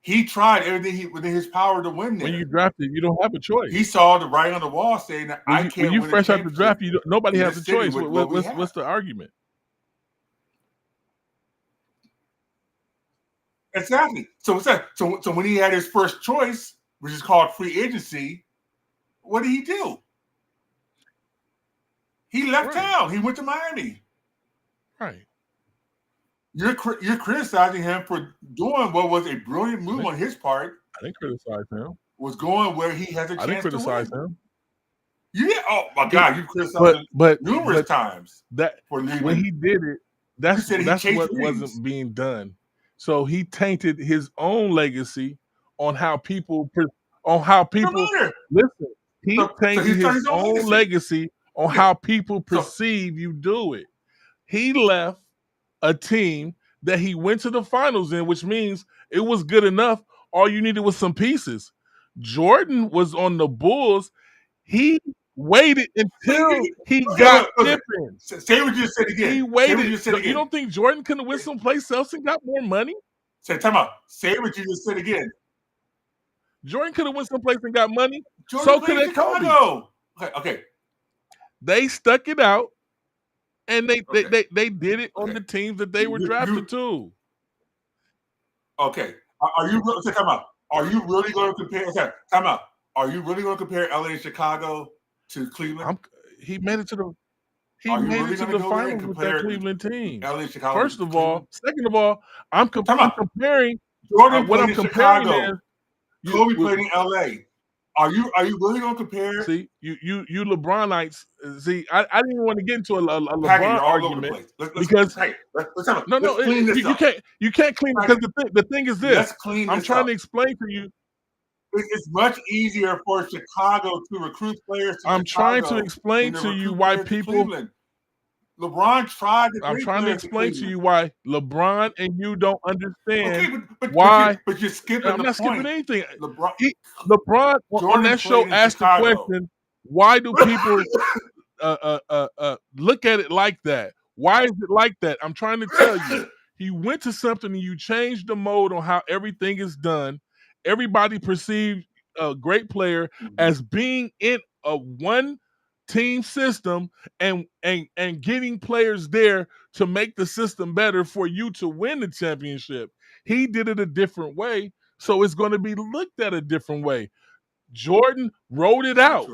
He tried everything within his power to win there. When you drafted, you don't have a choice. He saw the writing on the wall saying that I can't win. When you fresh out the draft, nobody has a choice. What's the argument? Exactly. So when he had his first choice, which is called free agency, what did he do? He left town. He went to Miami. Right. You're criticizing him for doing what was a brilliant move on his part. I didn't criticize him. Was going where he has a chance to win. I didn't criticize him. Yeah. Oh my God, you criticized him numerous times. When he did it, that's what wasn't being done. So he tainted his own legacy on how people listen. He tainted his own legacy on how people perceive you do it. He left a team that he went to the finals in, which means it was good enough. All you needed was some pieces. Jordan was on the Bulls. He waited until he got Pippen. Say what you said again. He waited. You don't think Jordan could have went someplace else and got more money? Say what you just said again. Jordan could have went someplace and got money. So could have Kobe. Okay. They stuck it out, and they did it on the teams that they were drafted to. Okay. Are you really going to compare? Okay, time out. Are you really going to compare LA and Chicago to Cleveland? He made it to the finals with that Cleveland team. LA and Chicago. First of all, second of all, I'm comparing. Jordan what I'm comparing is Kobe played in LA. Are you really going to compare? See, you LeBronites. See, I didn't even want to get into a LeBron argument because you can't clean it because the thing is this. I'm trying to explain to you. It's much easier for Chicago to recruit players. I'm trying to explain to you why people. LeBron tried to I'm bring trying to players to explain to Cleveland. you why LeBron and you don't understand Okay, but why. you're skipping I'm the not skipping point. anything. LeBron LeBron on Jordan that show played in asked the Chicago. question, why do people look at it like that? Why is it like that? I'm trying to tell you. He went to something and you changed the mode on how everything is done. Everybody perceived a great player as being in a one team system and getting players there to make the system better for you to win the championship. He did it a different way, so it's going to be looked at a different way. Jordan wrote it out,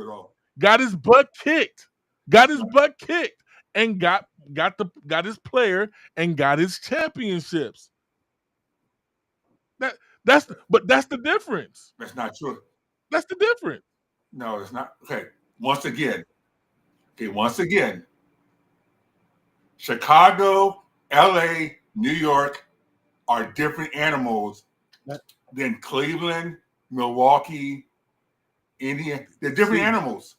got his butt kicked, and got his player and got his championships. That's the difference. That's not true. That's the difference. No, it's not. Okay, once again, Chicago, LA, New York are different animals than Cleveland, Milwaukee, Indiana. They're different animals.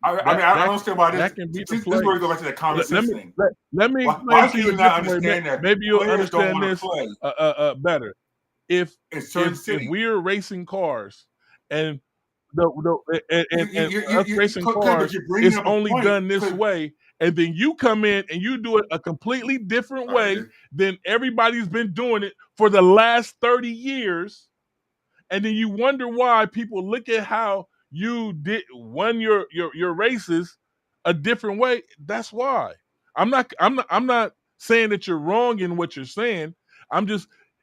I don't understand why this. That can be the This is where we go back to that common sense thing. Let me Why explain can to you you not a different way. understand that Maybe you'll players don't understand want to this play better. If in certain if cities? we're racing cars and us racing but cars you're bringing is up a only point. done this way, and then you come in and you do it a completely different way than everybody's been doing it for the last 30 years, and then you wonder why people look at how you won your races a different way. That's why. I'm not saying that you're wrong in what you're saying.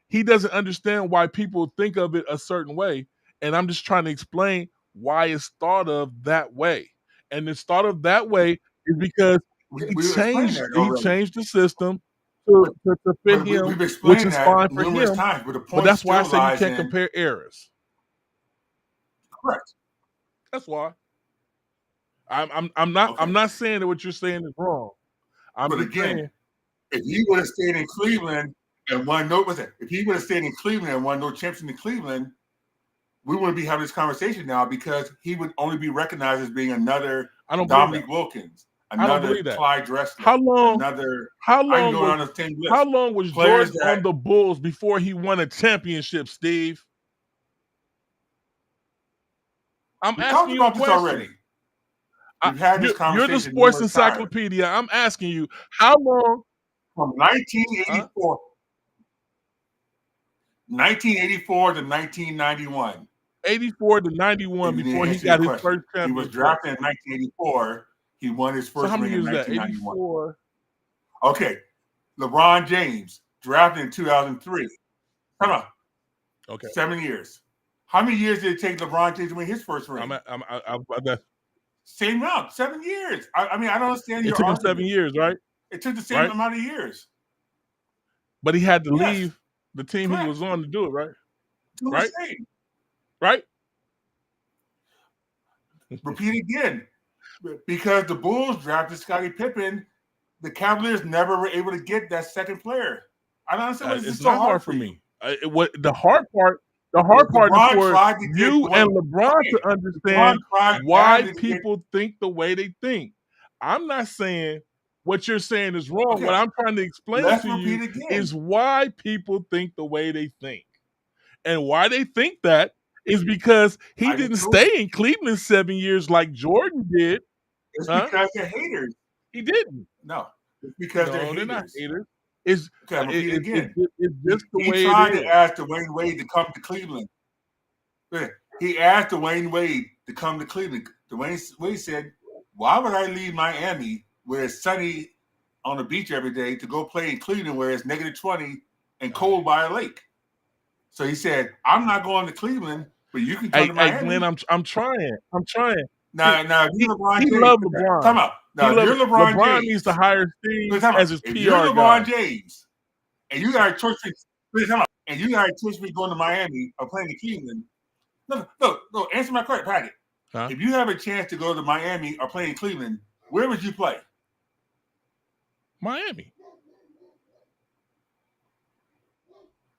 He doesn't understand why people think of it a certain way, and I'm just trying to explain why it's thought of that way. And it's thought of that way is because he We explained that already. changed the system to fit him, we've which explained is that fine for numerous him. times. But the But point that's why I still say you lies can't in compare eras. correct. That's why. I'm not saying that what you're saying is wrong. I'm But just again, saying, if he would have stayed in Cleveland and won if he would have stayed in Cleveland and won no championship in Cleveland, we wouldn't be having this conversation now because he would only be recognized as being another Dominique Wilkins, another Clyde Drexler, how long was Jordan on the Bulls before he won a championship, Steve? I'm asking you a question. Already. We've had this conversation. You're the sports encyclopedia. I'm asking you, how long? From 1984. 1984 to 1991. 84 to 91 before he got his first championship. He was drafted in 1984. He won his first ring in 1991. 84. Okay. LeBron James, drafted in 2003. Come on. Okay. 7 years. How many years did it take LeBron James to win his first ring? Same amount, 7 years. I don't understand your argument. It took him 7 years, right? It took the same amount of years. But he had to leave the team he was on to do it, right? Right? Repeat again. Because the Bulls drafted Scottie Pippen, the Cavaliers never were able to get that second player. I don't understand. It's not hard for me. The hard part is for you and LeBron to understand why people think the way they think. I'm not saying what you're saying is wrong. What I'm trying to explain to you is why people think the way they think. And why they think that is because he didn't stay in Cleveland 7 years like Jordan did. It's because they're haters. He didn't. No, it's because they're haters. They're not haters. It's just the way he tried to ask Dwayne Wade to come to Cleveland. He asked Dwayne Wade to come to Cleveland. Dwayne Wade said, "Why would I leave Miami where it's sunny on the beach every day to go play in Cleveland where it's -20 and cold by a lake?" So he said, "I'm not going to Cleveland, but you can come to Miami." Hey, Glenn, I'm trying. Now he loves LeBron. Come out. Now you're LeBron James. Needs to hire Steve as his PR guy. You're LeBron James, and you got a choice. And you got a choice between going to Miami or playing in Cleveland. No. Answer my question, Patrick. Huh? If you have a chance to go to Miami or play in Cleveland, where would you play? Miami.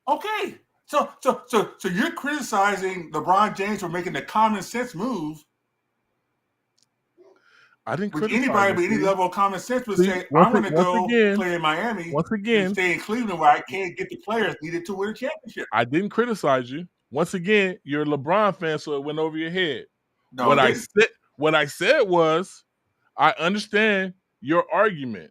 Okay. So you're criticizing LeBron James for making the common sense move. I didn't Which criticize anybody him, with any Steve. level of common sense would See, say, once I'm going to go again, play in Miami once and again, stay in Cleveland where I can't get the players needed to win a championship. I didn't criticize you. Once again, you're a LeBron fan, so it went over your head. No, What it I didn't. said, what I said was, I understand your argument,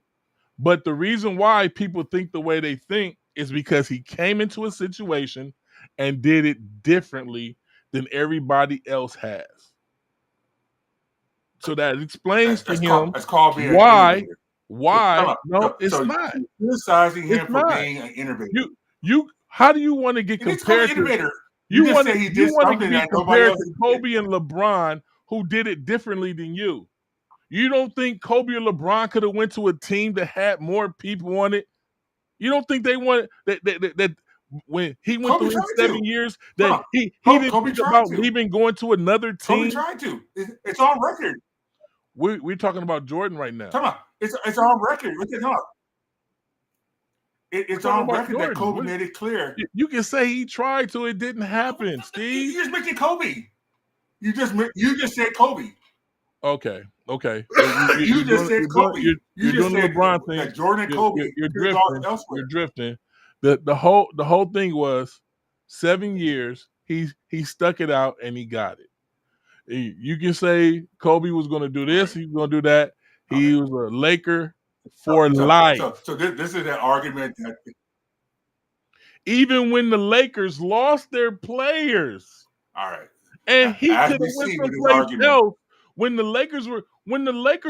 but the reason why people think the way they think is because he came into a situation and did it differently than everybody else has. So that explains to him That's called being an why. innovator. Why? No, it's So not. you're criticizing him It's for not. being an innovator. You. How do you want to get And it's called an compared to? innovator. You You just want say to he did something be that nobody compared else to did. Kobe and LeBron, who did it differently than you. You don't think Kobe or LeBron could have went to a team that had more people on it? You don't think they wanted that when he went Kobe through his tried 7 to. years that he didn't Kobe think tried about to. leaving, going to another Kobe team? tried to. It's on record. We're talking about Jordan right now. Come on. It's on record. Look it up. It's on record that Kobe made it clear. You can say he tried to, it didn't happen, Steve. You just mentioned Kobe. You just said Kobe. Okay. You just said Kobe. You're doing the LeBron thing. That Jordan and Kobe. You're drifting. Elsewhere. You're drifting. The whole thing was 7 years. He stuck it out and he got it. You can say Kobe was going to do this. He was going to do that. He was a Laker for life. So this is an argument that even when the Lakers lost their players, all right, and he could have went someplace else when the Lakers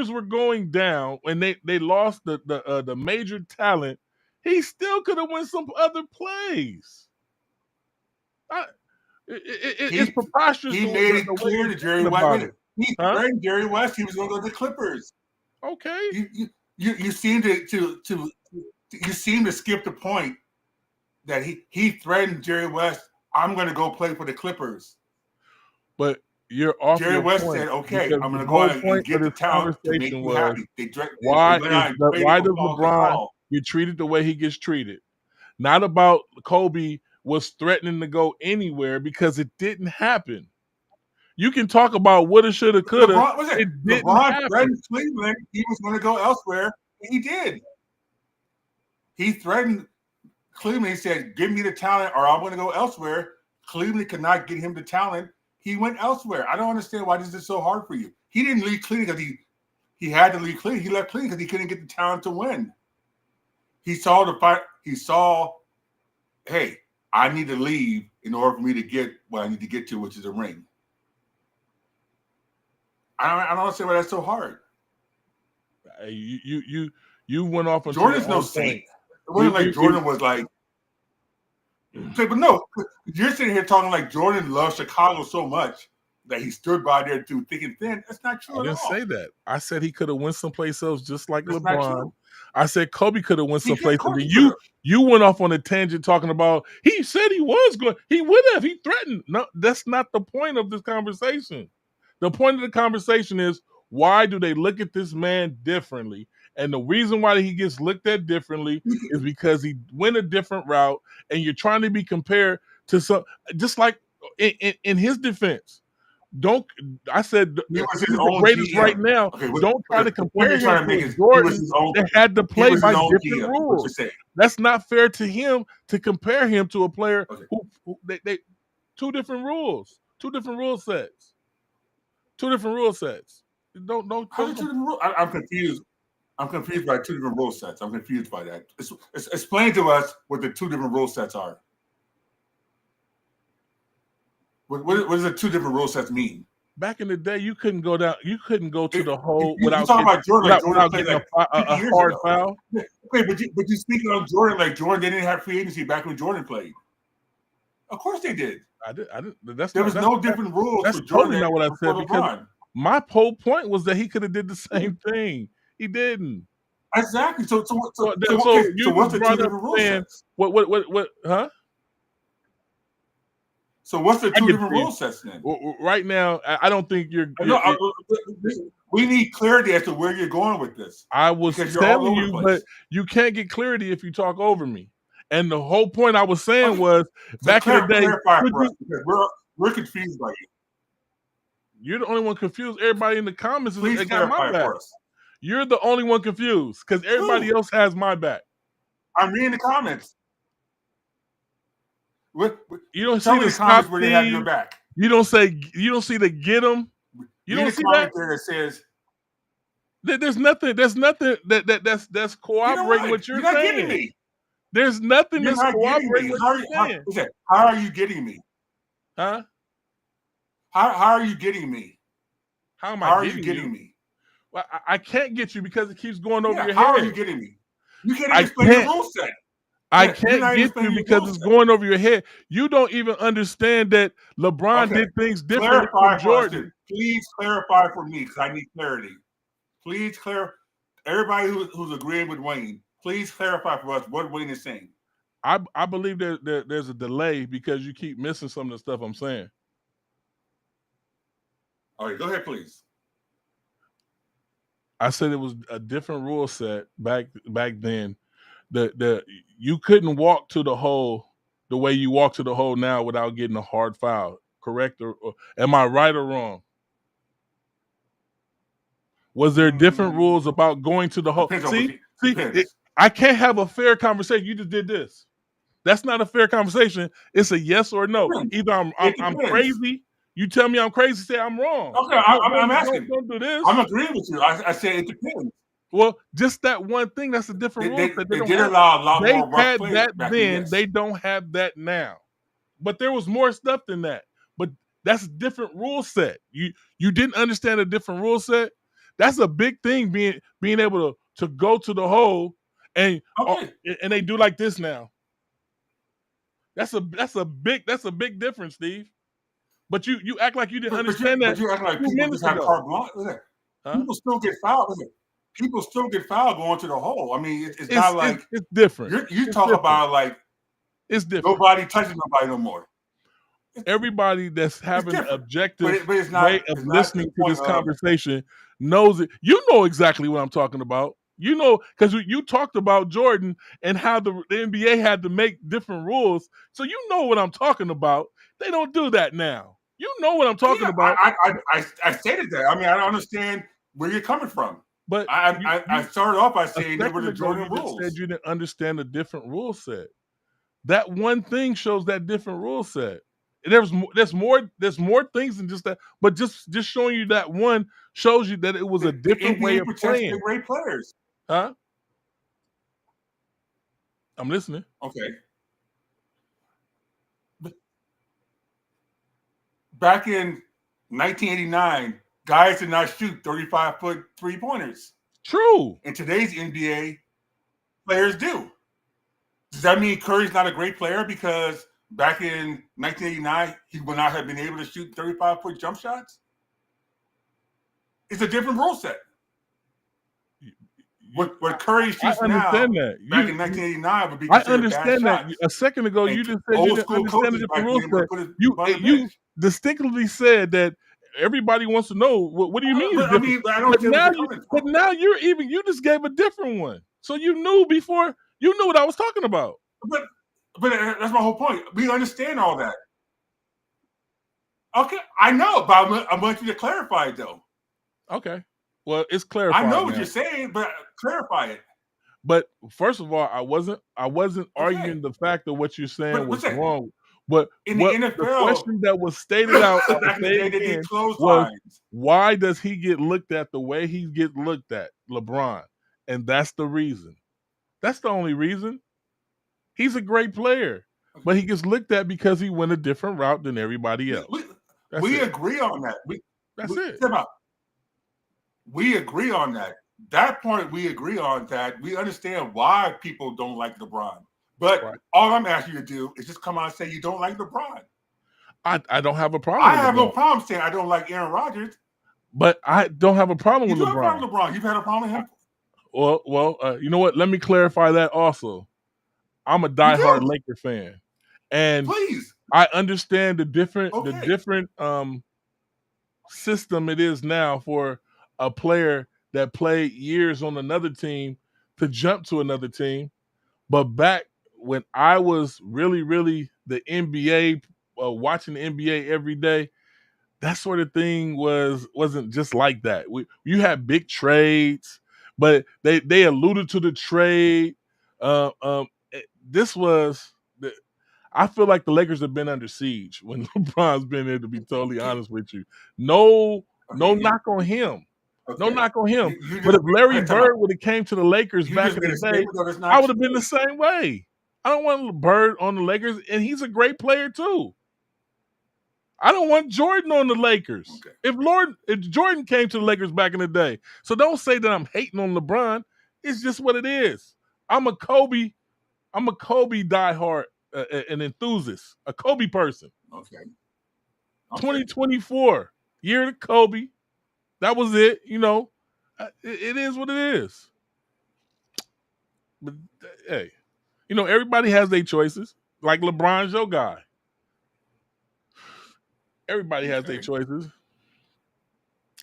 were going down and they lost the major talent, he still could have went some other place. It's preposterous. He made it clear to Jerry West. He threatened Jerry West. He was going to go to the Clippers. Okay. You seem to skip the point that he threatened Jerry West. I'm going to go play for the Clippers. But you're off. Jerry West said, "Okay, I'm going to go out and get the talent to make you happy." Why does LeBron get treated the way he gets treated? Not about Kobe was threatening to go anywhere because it didn't happen. You can talk about woulda, shoulda, coulda. LeBron threatened Cleveland. He was going to go elsewhere, and he did. He threatened Cleveland. He said, "Give me the talent, or I'm going to go elsewhere." Cleveland could not get him the talent. He went elsewhere. I don't understand why this is so hard for you. He didn't leave Cleveland because he had to leave Cleveland. He left Cleveland because he couldn't get the talent to win. He saw the fight. He saw, hey, I need to leave in order for me to get what I need to get to, which is a ring. I don't understand why that's so hard. You went off on Jordan's no saint. It wasn't like Jordan was like. But no, you're sitting here talking like Jordan loves Chicago so much that he stood by there through thick and thin. That's not true. I didn't say that. I said he could have went someplace else, just like That's LeBron. I said Kobe could have went someplace. You went off on a tangent talking about he said he was going. He would have. He threatened. No, that's not the point of this conversation. The point of the conversation is, why do they look at this man differently? And the reason why he gets looked at differently is because he went a different route, and you're trying to be compared to some. Just like in his defense, I said the greatest right now. Okay, don't try to compare him to Jordan that had to play by different rules. That's not fair to him to compare him to a player who they two different rules, two different rule sets. Don't. I'm confused. I'm confused by two different rule sets. I'm confused by that. Explain to us what the two different rule sets are. What does the two different rule sets mean? Back in the day, you couldn't go down. You couldn't go to the hole without. You talking about Jordan? Jordan played like a hard foul. Okay, but you speaking on Jordan like Jordan, they didn't have free agency back when Jordan played. Of course they did. I did. There was no different rules for Jordan. That's totally not what I said. Because my whole point was that he could have did the same thing. He didn't. Exactly. So what's the two different rule sets? What? Huh? So what's the two different rule sets then? Right now, I don't think you're. We need clarity as to where you're going with this. I was telling you, but you can't get clarity if you talk over me. And the whole point I was saying was back in the day. We're confused by you. You're the only one confused. Everybody in the comments Please got my clarify it back. for us. You're the only one confused because everybody else has my back. I'm reading the comments. You don't Tell see me the the comments stop where they have thing. your back. You don't see the get them. You don't Read see the comment that. there that says There's nothing. That's corroborating what you're not saying. getting me. There's nothing You're that's not getting corroborating me. what you're saying. How are you getting me? Huh? How are you getting me? How am How I are you getting getting you? me? Well, I can't get you because it keeps going over your How head. are you getting me? You can't I even explain your can't. rule set. I You're can't not even get you explaining your because rule it's set. going over your head. You don't even understand that LeBron Okay. did things differently Clarify from for us. Jordan. Please clarify for me because I need clarity. Please clarify. Everybody who's agreeing with Wayne, please clarify for us what Wayne is saying. I believe there's a delay because you keep missing some of the stuff I'm saying. All right, go ahead, please. I said it was a different rule set back then. You couldn't walk to the hole the way you walk to the hole now without getting a hard foul. Correct or am I right or wrong? Was there different rules about going to the hole? I can't have a fair conversation. You just did this. That's not a fair conversation. It's a yes or no. Either I'm crazy. You tell me I'm crazy. Say I'm wrong. Okay, I'm asking. Don't do this. I'm agreeing with you. I say it depends. Well, just that one thing. That's a different rule. They did allow a lot they more rough had play that back then. then. They don't have that now. But there was more stuff than that. But that's a different rule set. You didn't understand a different rule set. That's a big thing. Being able to go to the hole and they do like this now. That's a big difference, Steve. But you act like you didn't understand that. But you act like people just have carte blanche. People still get fouled. People still get fouled going to the hole. I mean, it's not like it's different. You talk about like it's different. Nobody touching nobody no more. Everybody that's having an objective but it's not, way of listening to this conversation knows it. You know exactly what I'm talking about. You know, because you talked about Jordan and how the NBA had to make different rules. So you know what I'm talking about. They don't do that now. You know what I'm talking about. I stated that. I mean, I don't understand where you're coming from. But I started off by saying they were the Jordan rules. You said you didn't understand a different rule set. That one thing shows that different rule set. There's more things than just that, but just showing you that one shows you that it was a different way of playing. The great players, huh? I'm listening. Okay. Back in 1989, guys did not shoot 35-foot 3-pointers. True. In today's NBA, players do. Does that mean Curry's not a great player because back in 1989, he would not have been able to shoot 35-foot jump shots? It's a different rule set. What Curry shoots now, back in 1989, would be considered bad shots. A second ago, you just said you didn't understand the different rule set. You distinctly said that everybody wants to know what do you mean? But, I mean, I don't but now you just gave a different one. So you knew before. You knew what I was talking about. But that's my whole point. We understand all that. Okay, I know, but I want you to clarify it though. Okay. Well, it's clarified. I know what you're saying, but clarify it. But first of all, I wasn't arguing the fact that what you're saying was wrong. But in the NFL, the question that was stated out was, why does he get looked at the way he gets looked at, LeBron? And that's the reason. That's the only reason. He's a great player, but he gets looked at because he went a different route than everybody else. We agree on that. That's it. We agree on that. That point, we agree on that. We understand why people don't like LeBron. But all I'm asking you to do is just come out and say you don't like LeBron. I don't have a problem. I have no problem saying I don't like Aaron Rodgers. But I don't have a problem with LeBron. You have a problem with LeBron. You've had a problem with him. Well, you know what? Let me clarify that also. I'm a diehard Laker fan. And I understand the different system it is now for a player that played years on another team to jump to another team. But back when I was really the NBA, watching the NBA every day, that sort of thing wasn't just like that. You had big trades, but they alluded to the trade. Uh, um, this was the, I feel like the Lakers have been under siege when LeBron's been there. To be totally honest with you, no Okay, knock on him, no okay. knock on him. You But just if Larry time out. Bird would have came to the Lakers You back just in made the a day, statement, though. That's I not would have been true. the same way. I don't want Bird on the Lakers, and he's a great player too. I don't want Jordan on the Lakers. Okay. If Jordan came to the Lakers back in the day, so don't say that I'm hating on LeBron. It's just what it is. I'm a Kobe diehard, an enthusiast, a Kobe person. Okay. 2024 year to Kobe. That was it. It is what it is. But hey, everybody has their choices. Like LeBron's your guy. Everybody has their Okay. choices.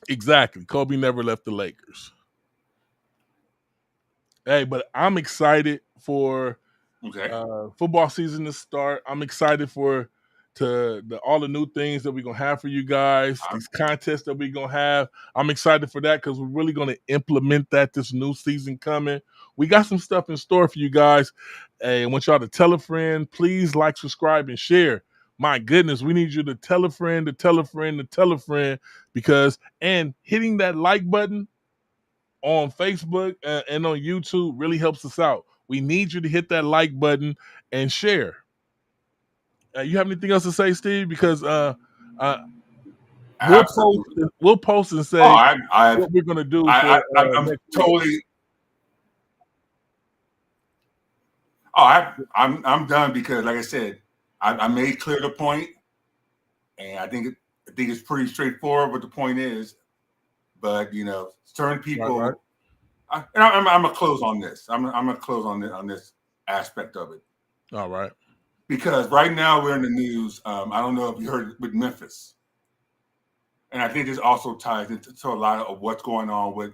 Exactly. Kobe never left the Lakers. Hey, but I'm excited for Okay. football season to start. I'm excited for all the new things that we're gonna have for you guys, these contests that we're gonna have. I'm excited for that because we're really gonna implement that this new season coming. We got some stuff in store for you guys. Hey, I want y'all to tell a friend. Please like, subscribe, and share. My goodness, we need you to tell a friend, to tell a friend, to tell a friend, and hitting that like button on Facebook and on YouTube really helps us out. We need you to hit that like button and share. You have anything else to say, Steve? Because Absolutely. we'll post and Oh, say what we're gonna do for I'm next week. totally. I'm done because, like I said, I made clear the point, and I think it's pretty straightforward what the point is. But certain people, Right. I'm gonna close on this. I'm gonna close on this aspect of it. All right. Because right now we're in the news. I don't know if you heard with Memphis, and I think this also ties into a lot of what's going on with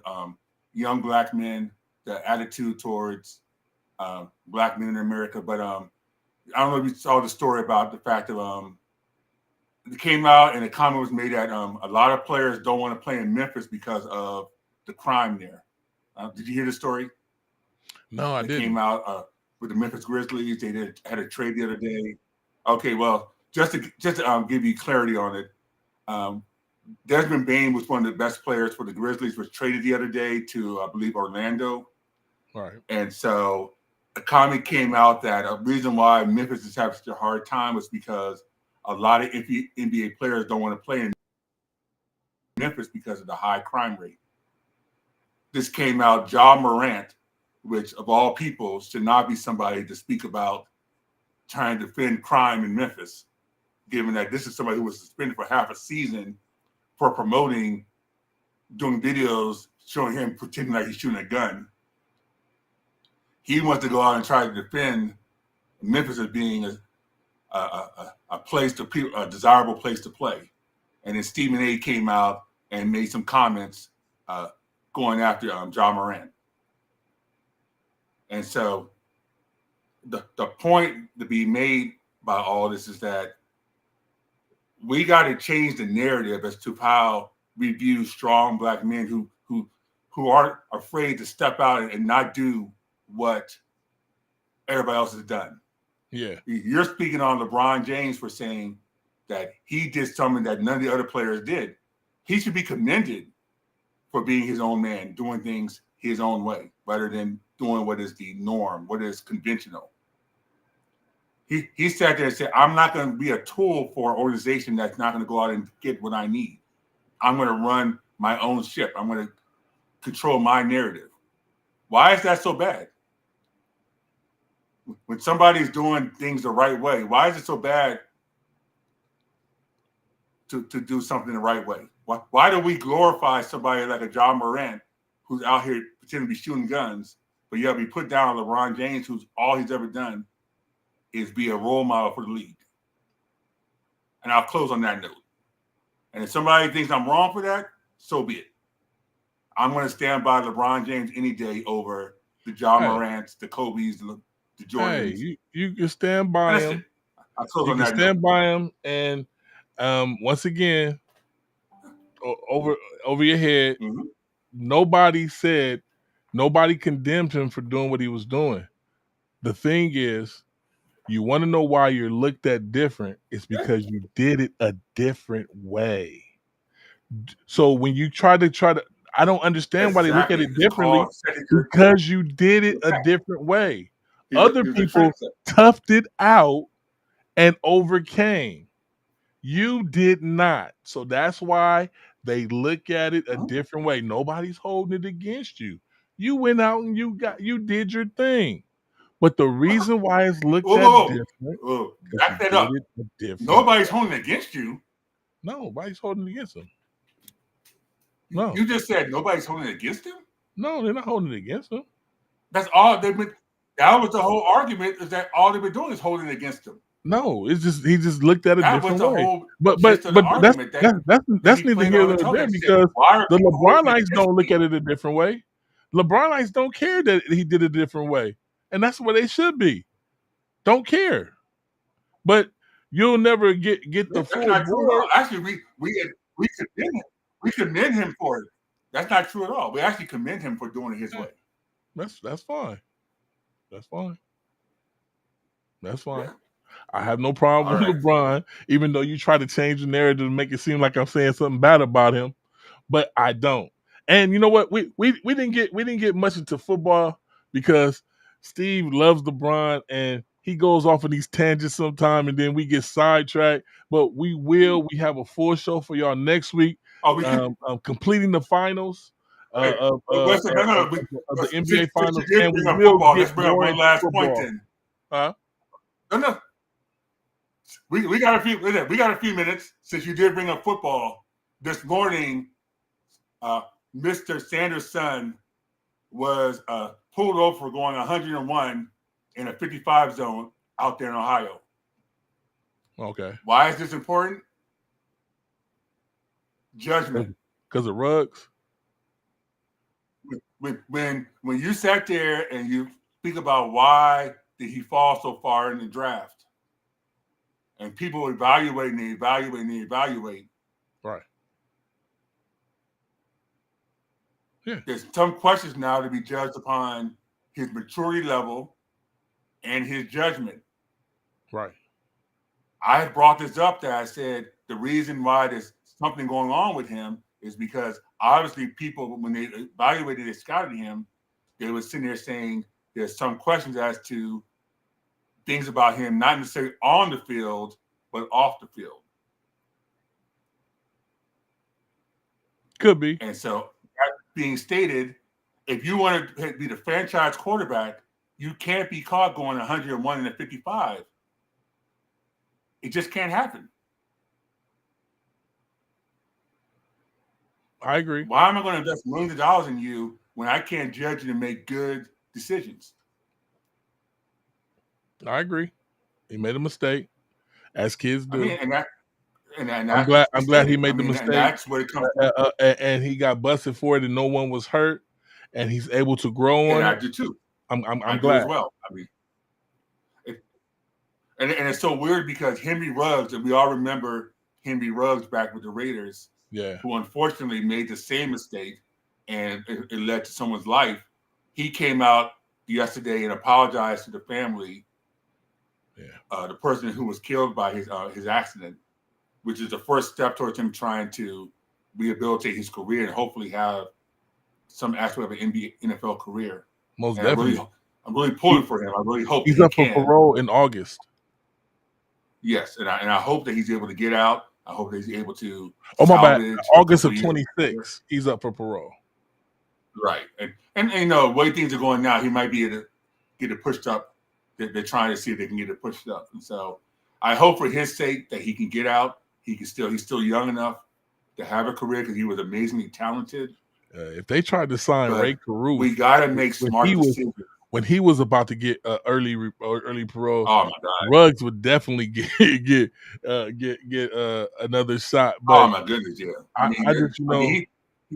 young black men, the attitude towards black men in America. But I don't know if you saw the story about the fact of it came out and a comment was made that a lot of players don't want to play in Memphis because of the crime there. Did you hear the story? No, I It didn't. came out with the Memphis Grizzlies. They had a trade the other day. Okay, well, just to give you clarity on it, Desmond Bane was one of the best players for the Grizzlies. Was traded the other day to, I believe, Orlando. Right. And so a comment came out that a reason why Memphis is having such a hard time was because a lot of NBA players don't want to play in Memphis because of the high crime rate. This came out, Ja Morant, which of all people should not be somebody to speak about trying to defend crime in Memphis, given that this is somebody who was suspended for half a season for doing videos showing him pretending like he's shooting a gun. He wants to go out and try to defend Memphis as being a place a desirable place to play. And then Stephen A. came out and made some comments going after Ja Morant. And so the point to be made by all this is that we got to change the narrative as to how we view strong black men who aren't afraid to step out and not do what everybody else has done. Yeah. You're speaking on LeBron James for saying that he did something that none of the other players did. He should be commended for being his own man, doing things his own way, rather than doing what is the norm, what is conventional. He sat there and said, I'm not going to be a tool for an organization that's not going to go out and get what I need. I'm going to run my own ship. I'm going to control my narrative. Why is that so bad? When somebody's doing things the right way, why is it so bad to do something the right way? Why do we glorify somebody like a Ja Morant who's out here pretending to be shooting guns, but yet we put down LeBron James, who's all he's ever done is be a role model for the league? And I'll close on that note. And if somebody thinks I'm wrong for that, so be it. I'm going to stand by LeBron James any day over the Ja Morants, the Kobe's, the Jordans. Hey, you can stand by him. I'll close You on can that stand note. by him, and once again, over your head. Mhm. Nobody condemned him for doing what he was doing. The thing is, you want to know why you're looked at different? It's because you did it a different way. So when you try to, I don't understand why they look at Exactly. it It's differently, called second degree. because you did it a different way. He Other was a people trendsetter. toughed it out and overcame. You did not. So that's why they look at it a Mhm. different way. Nobody's holding it against you. You went out and you did your thing. But the reason why it's looked at different, because Back you that did up. it a different Nobody's holding it against you. No, nobody's holding it against him. No. You just said nobody's holding it against him? No, they're not holding it against him. That's all they've been. That was the whole argument, is that all they've been doing is holding it against him. No, it's just he just looked at it a That was different the way. whole But gist of the that's argument, that's that that's he neither played here on the nor there, television. He said, because why are the people holding it LeBronites against don't look me? at it a different way. LeBronites don't care that he did it a different way, and that's where they should be. Don't care. But you'll never get the That's full not true at board. all. Actually, we commend him. We commend him for it. That's not true at all. We actually commend him for doing it his way. That's fine. That's fine. That's fine. Yeah. I have no problem All with right. LeBron, even though you try to change the narrative to make it seem like I'm saying something bad about him, but I don't. And you know what? We didn't get much into football because Steve loves LeBron and he goes off on these tangents sometime, and then we get sidetracked. But we have a full show for y'all next week. Oh, we can. Completing the finals Hey, listen, of the NBA since you finals, did and we bring up will football, get let's bring up more one into last point football. then. Huh? No. We got a few minutes since you did bring up football. This morning, Mr. Sanders' son was pulled over for going 101 in a 55 zone out there in Ohio. Okay. Why is this important? Judgment. Because of Ruggs? When you sat there and you speak about why did he fall so far in the draft, and people evaluate. Right. Yeah. There's some questions now to be judged upon his maturity level and his judgment. Right. I had brought this up, that I said the reason why there's something going on with him is because obviously people, when they evaluated and scouted him, they were sitting there saying there's some questions as to things about him, not necessarily on the field, but off the field. Could be. And so, that being stated, if you want to be the franchise quarterback, you can't be caught going 101 in a 55. It just can't happen. I agree. Why am I going to invest millions of dollars in you when I can't judge you and make good decisions? I agree. He made a mistake, as kids do. I mean, I'm glad he made the mistake. And that's where it comes from. And he got busted for it, and no one was hurt, and he's able to grow on And it. I do too. I'm I glad do as well. I mean, and it's so weird because Henry Ruggs, and we all remember Henry Ruggs back with the Raiders, who unfortunately made the same mistake, and it led to someone's life. He came out yesterday and apologized to the family, the person who was killed by his accident, which is the first step towards him trying to rehabilitate his career and hopefully have some aspect of an NFL career. Most definitely. I'm really pulling for him. I really hope he's that up for parole in August. Yes, and I hope that he's able to get out. I hope that he's able to. Oh my bad! August of 26, he's up for parole. Right, and you know, the way things are going now, he might be able to get it pushed up. They're trying to see if they can get it pushed up, and so I hope for his sake that he can get out. He's still young enough to have a career because he was amazingly talented. If they tried to sign Ray Caruth, we got to make smart decisions. When he was about to get early parole, oh my God, Ruggs would definitely get another shot. But oh my goodness, yeah. I just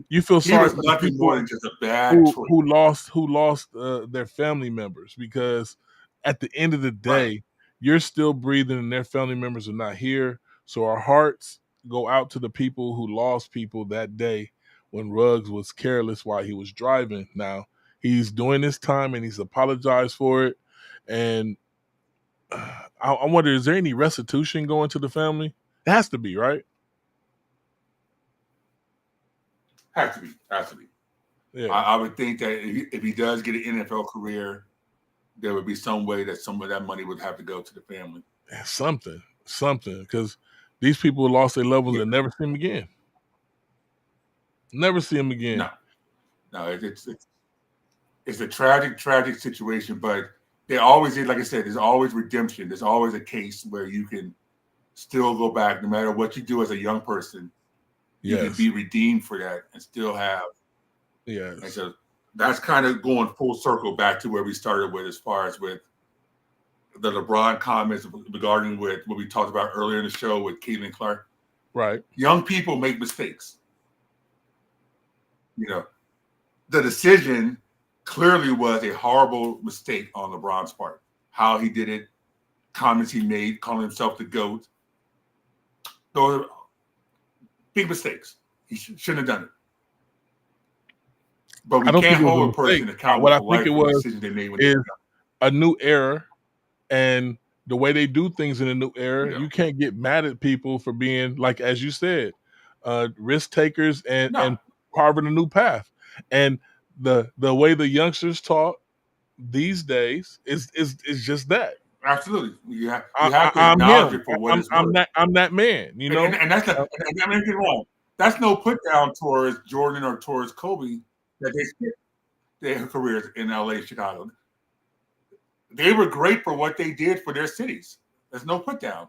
you feel sorry for the people more than just a bad who lost their family members, because at the end of the day, you're still breathing and their family members are not here. So our hearts go out to the people who lost people that day when Ruggs was careless while he was driving. Now he's doing his time and he's apologized for it. And I wonder, is there any restitution going to the family? It has to be, right? Has to be. Has to be. Yeah. I would think that if he does get an NFL career, there would be some way that some of that money would have to go to the family. Something, because these people lost their loved ones and never see them again. Never see them again. No, it's a tragic situation, but there always is, like I said, there's always redemption. There's always a case where you can still go back, no matter what you do as a young person. You can be redeemed for that and still have. Yes. And so that's kind of going full circle back to where we started with, as far as with the LeBron comments regarding with what we talked about earlier in the show with Caitlin Clark. Right. Young people make mistakes. You know, the decision clearly was a horrible mistake on LeBron's part. How he did it, comments he made, calling himself the GOAT. Those are big mistakes. He shouldn't have done it. But we can't hold a person accountable for life for the decisions they made when they were young. A new era, and the way they do things in a new era, you can't get mad at people for being, like, as you said, risk takers and carving a new path. And the way the youngsters talk these days is just that. Absolutely, you have to acknowledge it for what it's worth. I'm that man, you know. And that's not anything wrong. That's no put down towards Jordan or towards Kobe that they skipped their careers in LA, Chicago. They were great for what they did for their cities. There's no put down.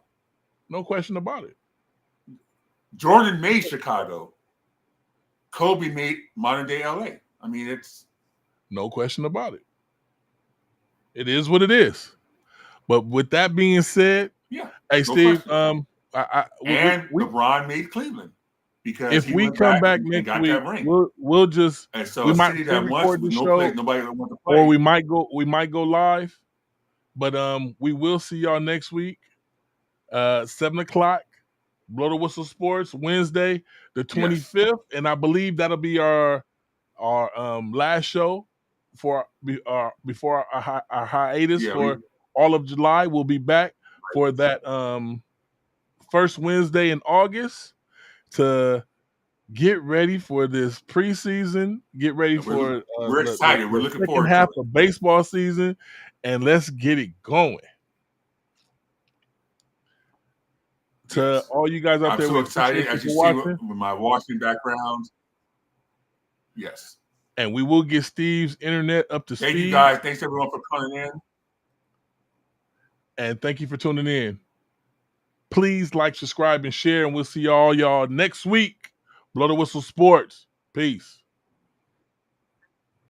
No question about it. Jordan made Chicago. Kobe made modern day LA. I mean, it's no question about it. It is what it is. But with that being said, hey Steve, LeBron made Cleveland because if we come back next week, we'll just we might record the show, or we might go live. But we will see y'all next week, 7:00. Blow the Whistle Sports, Wednesday, the 25th, and I believe that'll be our last show before our hiatus for all of July. We'll be back for that first Wednesday in August to get ready for this preseason. Get ready for we're excited. We're looking forward to half of baseball season, and let's get it going. To all you guys out there, I'm so excited, as you see with my Washington background. Yes. And we will get Steve's internet up to speed. Thank you, guys. Thanks, everyone, for coming in. And thank you for tuning in. Please like, subscribe, and share, and we'll see y'all next week. Blow the Whistle Sports. Peace.